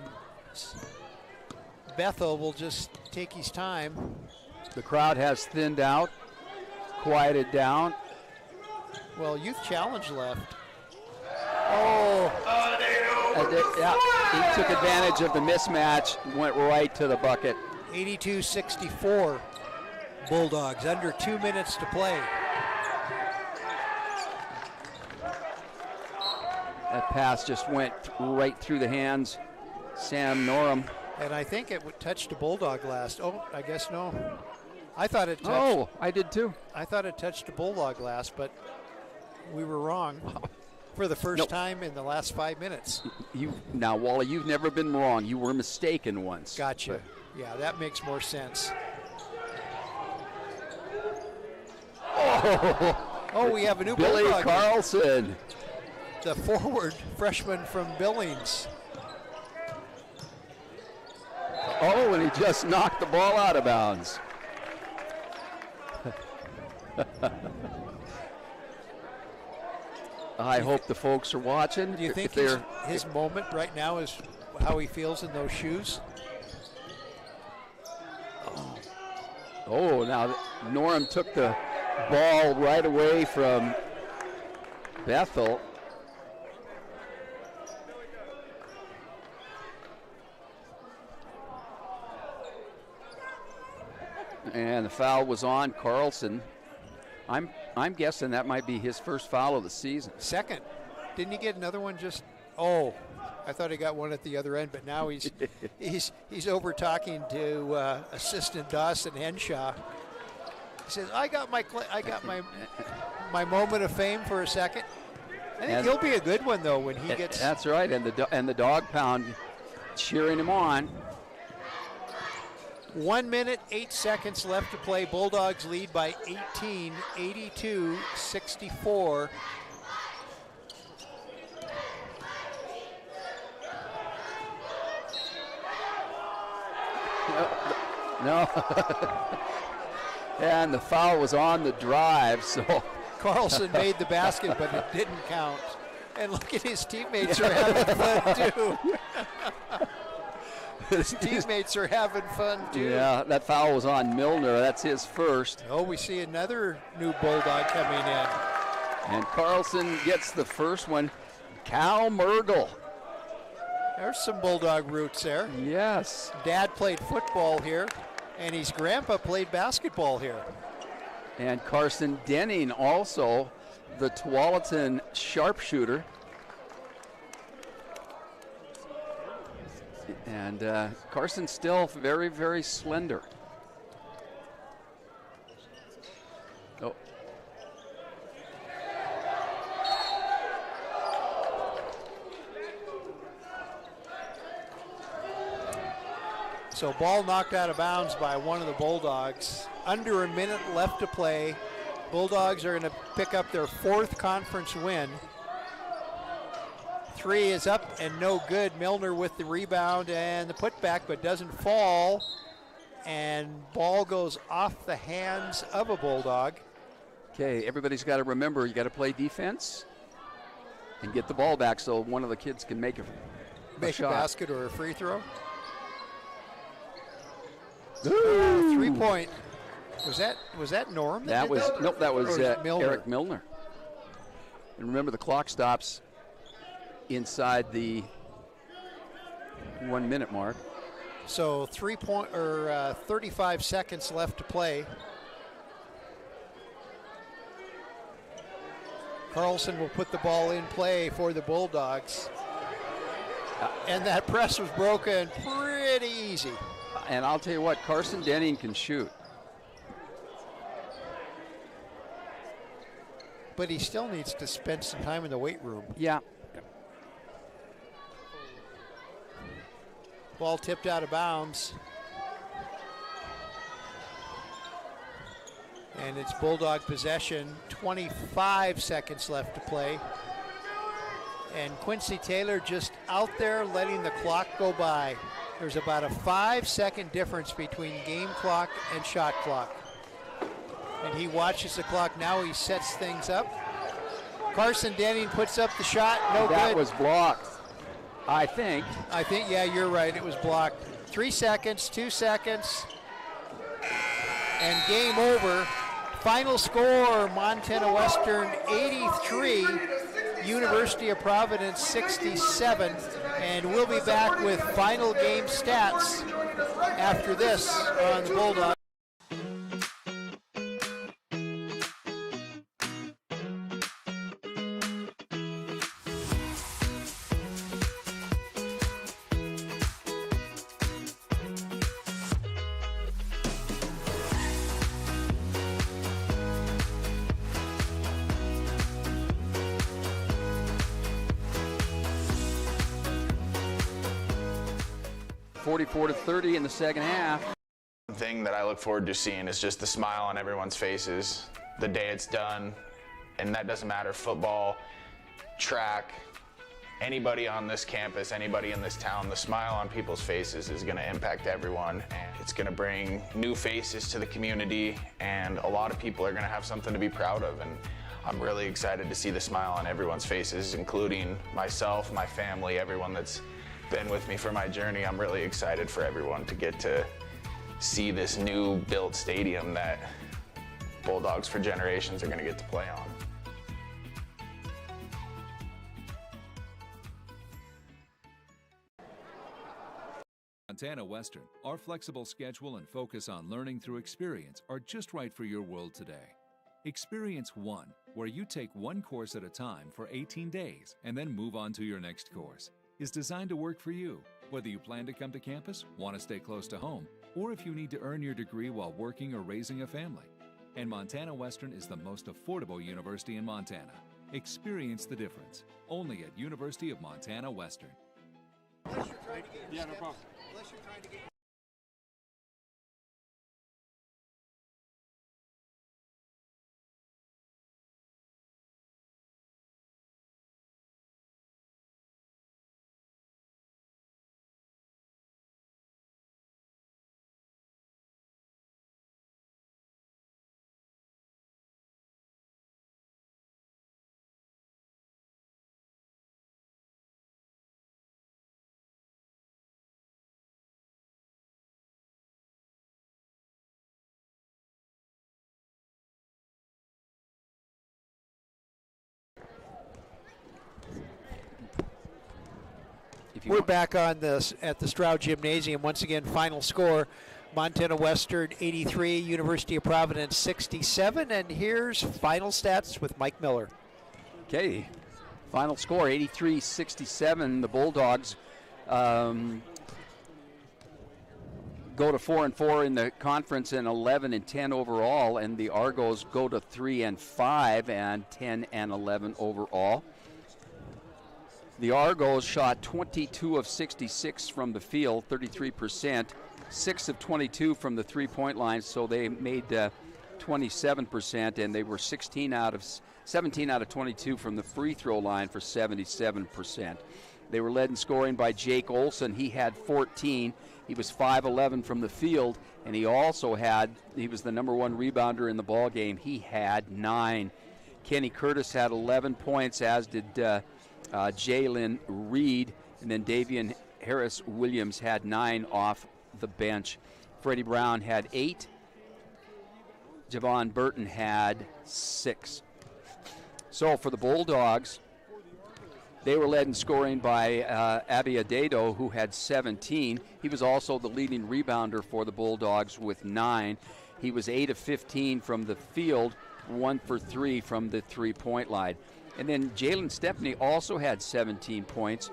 Speaker 1: Bethel will just take his time.
Speaker 2: The crowd has thinned out, quieted down.
Speaker 1: Well, Youth Challenge left.
Speaker 2: Oh, yeah, he took advantage of the mismatch, went right to the bucket.
Speaker 1: 82-64 Bulldogs, under 2 minutes to play.
Speaker 2: That pass just went right through the hands. Sam Norum.
Speaker 1: And I think it touched a Bulldog last. Oh, I guess no. I thought it touched.
Speaker 2: Oh, I did too.
Speaker 1: I thought it touched a Bulldog last, but we were wrong for the first time in the last 5 minutes.
Speaker 2: Now, Wally, you've never been wrong. You were mistaken once.
Speaker 1: Gotcha. But yeah, that makes more sense. Oh, we have a new
Speaker 2: Billy
Speaker 1: Bulldog.
Speaker 2: Carlson.
Speaker 1: The forward freshman from Billings.
Speaker 2: Oh, and he just knocked the ball out of bounds. I hope the folks are watching.
Speaker 1: Do you think his moment right now is how he feels in those shoes?
Speaker 2: Oh, now Norum took the ball right away from Bethel. And the foul was on Carlson. I'm guessing that might be his first foul of the season.
Speaker 1: Second. Didn't he get another one just? Oh, I thought he got one at the other end, but now he's over talking to assistant Dawson Henshaw. He says, "I got my moment of fame for a second." I think he'll be a good one though when he gets.
Speaker 2: That's right, and the dog pound cheering him on.
Speaker 1: 1 minute, 8 seconds left to play. Bulldogs lead by 18, 82-64.
Speaker 2: No. And the foul was on the drive, so.
Speaker 1: Carlson made the basket, but it didn't count. And look at his teammates are having fun too. His teammates are having fun too.
Speaker 2: Yeah, that foul was on Milner. That's his first.
Speaker 1: Oh, we see another new Bulldog coming in.
Speaker 2: And Carlson gets the first one. Cal Mergel.
Speaker 1: There's some Bulldog roots there.
Speaker 2: Yes.
Speaker 1: Dad played football here, and his grandpa played basketball here.
Speaker 2: And Carson Denning also, the Tualatin sharpshooter. And Carson's still very, very slender. Oh.
Speaker 1: So ball knocked out of bounds by one of the Bulldogs. Under a minute left to play. Bulldogs are going to pick up their 4th conference win. 3 is up and no good. Milner with the rebound and the putback, but doesn't fall. And ball goes off the hands of a Bulldog.
Speaker 2: Okay, everybody's got to remember you got to play defense and get the ball back so one of the kids can make a shot.
Speaker 1: Basket or a free throw.
Speaker 2: Ooh.
Speaker 1: 3-point. Was that Norm?
Speaker 2: That was
Speaker 1: Milner?
Speaker 2: Eric Milner. And remember, the clock stops inside the 1 minute mark.
Speaker 1: So 35 seconds left to play. Carlson will put the ball in play for the Bulldogs. And that press was broken pretty easy.
Speaker 2: And I'll tell you what, Carson Denning can shoot.
Speaker 1: But he still needs to spend some time in the weight room.
Speaker 2: Yeah.
Speaker 1: Ball tipped out of bounds. And it's Bulldog possession. 25 seconds left to play. And Quincy Taylor just out there letting the clock go by. There's about a 5-second difference between game clock and shot clock. And he watches the clock. Now he sets things up. Carson Denning puts up the shot. No good.
Speaker 2: That was blocked, I think.
Speaker 1: Yeah, you're right. It was blocked. 3 seconds, 2 seconds, and game over. Final score, Montana Western 83, University of Providence 67. And we'll be back with final game stats after this on the Bulldog.
Speaker 2: .30 in the second half.
Speaker 3: One thing that I look forward to seeing is just the smile on everyone's faces the day it's done. And that doesn't matter, football, track, anybody on this campus, anybody in this town, the smile on people's faces is going to impact everyone. And it's going to bring new faces to the community, and a lot of people are going to have something to be proud of. And I'm really excited to see the smile on everyone's faces, including myself, my family, everyone that's been with me for my journey. I'm really excited for everyone to get to see this new built stadium that Bulldogs for generations are going to get to play on.
Speaker 4: Montana Western, our flexible schedule and focus on learning through experience are just right for your world today. Experience One, where you take one course at a time for 18 days and then move on to your next course, is designed to work for you, whether you plan to come to campus, want to stay close to home, or if you need to earn your degree while working or raising a family. And Montana Western is the most affordable university in Montana. Experience the difference, only at University of Montana Western.
Speaker 1: Unless you're trying to get your steps, unless you're trying to get We're back on this at the Stroud Gymnasium. Once again, final score, Montana Western 83, University of Providence 67. And here's final stats with Mike Miller.
Speaker 2: Okay, final score 83-67. The Bulldogs go to 4-4 in the conference and 11-10 overall, and the Argos go to 3-5 and 10-11 overall. The Argos shot 22 of 66 from the field, 33%, 6 of 22 from the three-point line, so they made 27%, and they were 17 out of 22 from the free throw line for 77%. They were led in scoring by Jake Olson. He had 14. He was 5-11 from the field, and he was the number one rebounder in the ball game. He had 9. Kenny Curtis had 11 points, as did Jalen Reed, and then Davian Harris-Williams had 9 off the bench. Freddie Brown had 8. Javon Burton had 6. So for the Bulldogs, they were led in scoring by Abiadedo, who had 17. He was also the leading rebounder for the Bulldogs with 9. He was 8 of 15 from the field, 1 for 3 from the three-point line. And then Jalen Stepney also had 17 points.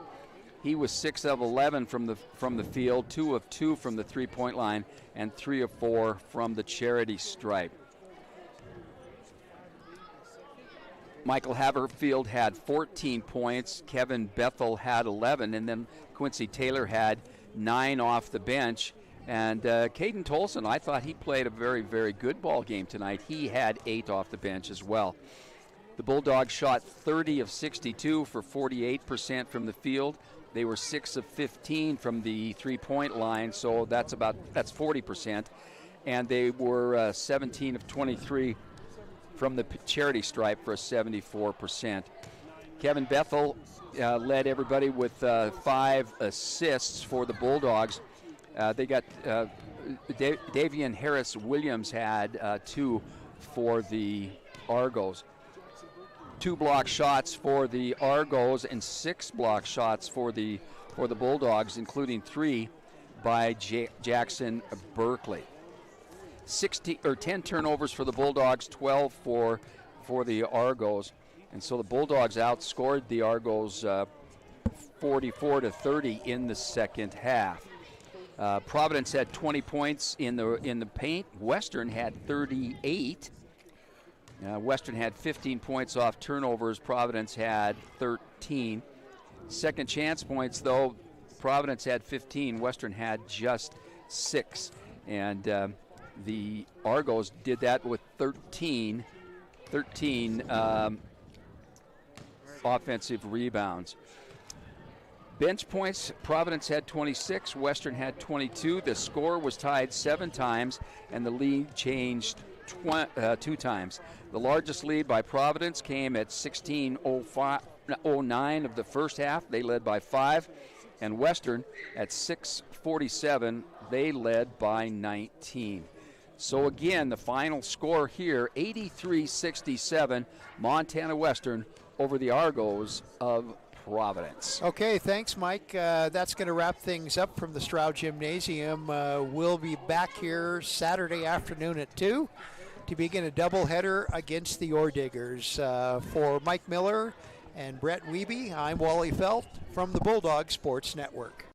Speaker 2: He was 6 of 11 from the field, 2 of 2 from the three-point line, and 3 of 4 from the charity stripe. Michael Haverfield had 14 points. Kevin Bethel had 11, and then Quincy Taylor had 9 off the bench. And Caden Tolson, I thought he played a very, very good ball game tonight. He had 8 off the bench as well. The Bulldogs shot 30 of 62 for 48% from the field. They were 6 of 15 from the three-point line, so that's 40%. And they were 17 of 23 from the charity stripe for a 74%. Kevin Bethel led everybody with 5 assists for the Bulldogs. They got Davian Harris-Williams had 2 for the Argos. 2 block shots for the Argos and 6 block shots for the Bulldogs, including 3 by Jackson Berkeley. 10 turnovers for the Bulldogs, 12 for the Argos, and so the Bulldogs outscored the Argos 44-30 in the second half. Providence had 20 points in the paint. Western had 38. Western had 15 points off turnovers. Providence had 13. Second chance points, though, Providence had 15. Western had just 6. And the Argos did that with 13 offensive rebounds. Bench points, Providence had 26, Western had 22. The score was tied 7 times, and the lead changed 2 times. The largest lead by Providence came at 16:09 of the first half. They led by 5. And Western at 6:47, they led by 19. So again, the final score here, 83-67, Montana Western over the Argos of Providence.
Speaker 1: Okay, thanks, Mike. That's going to wrap things up from the Stroud Gymnasium. We'll be back here Saturday afternoon at 2 to begin a doubleheader against the Ore Diggers. For Mike Miller and Brett Wiebe, I'm Wally Felt from the Bulldog Sports Network.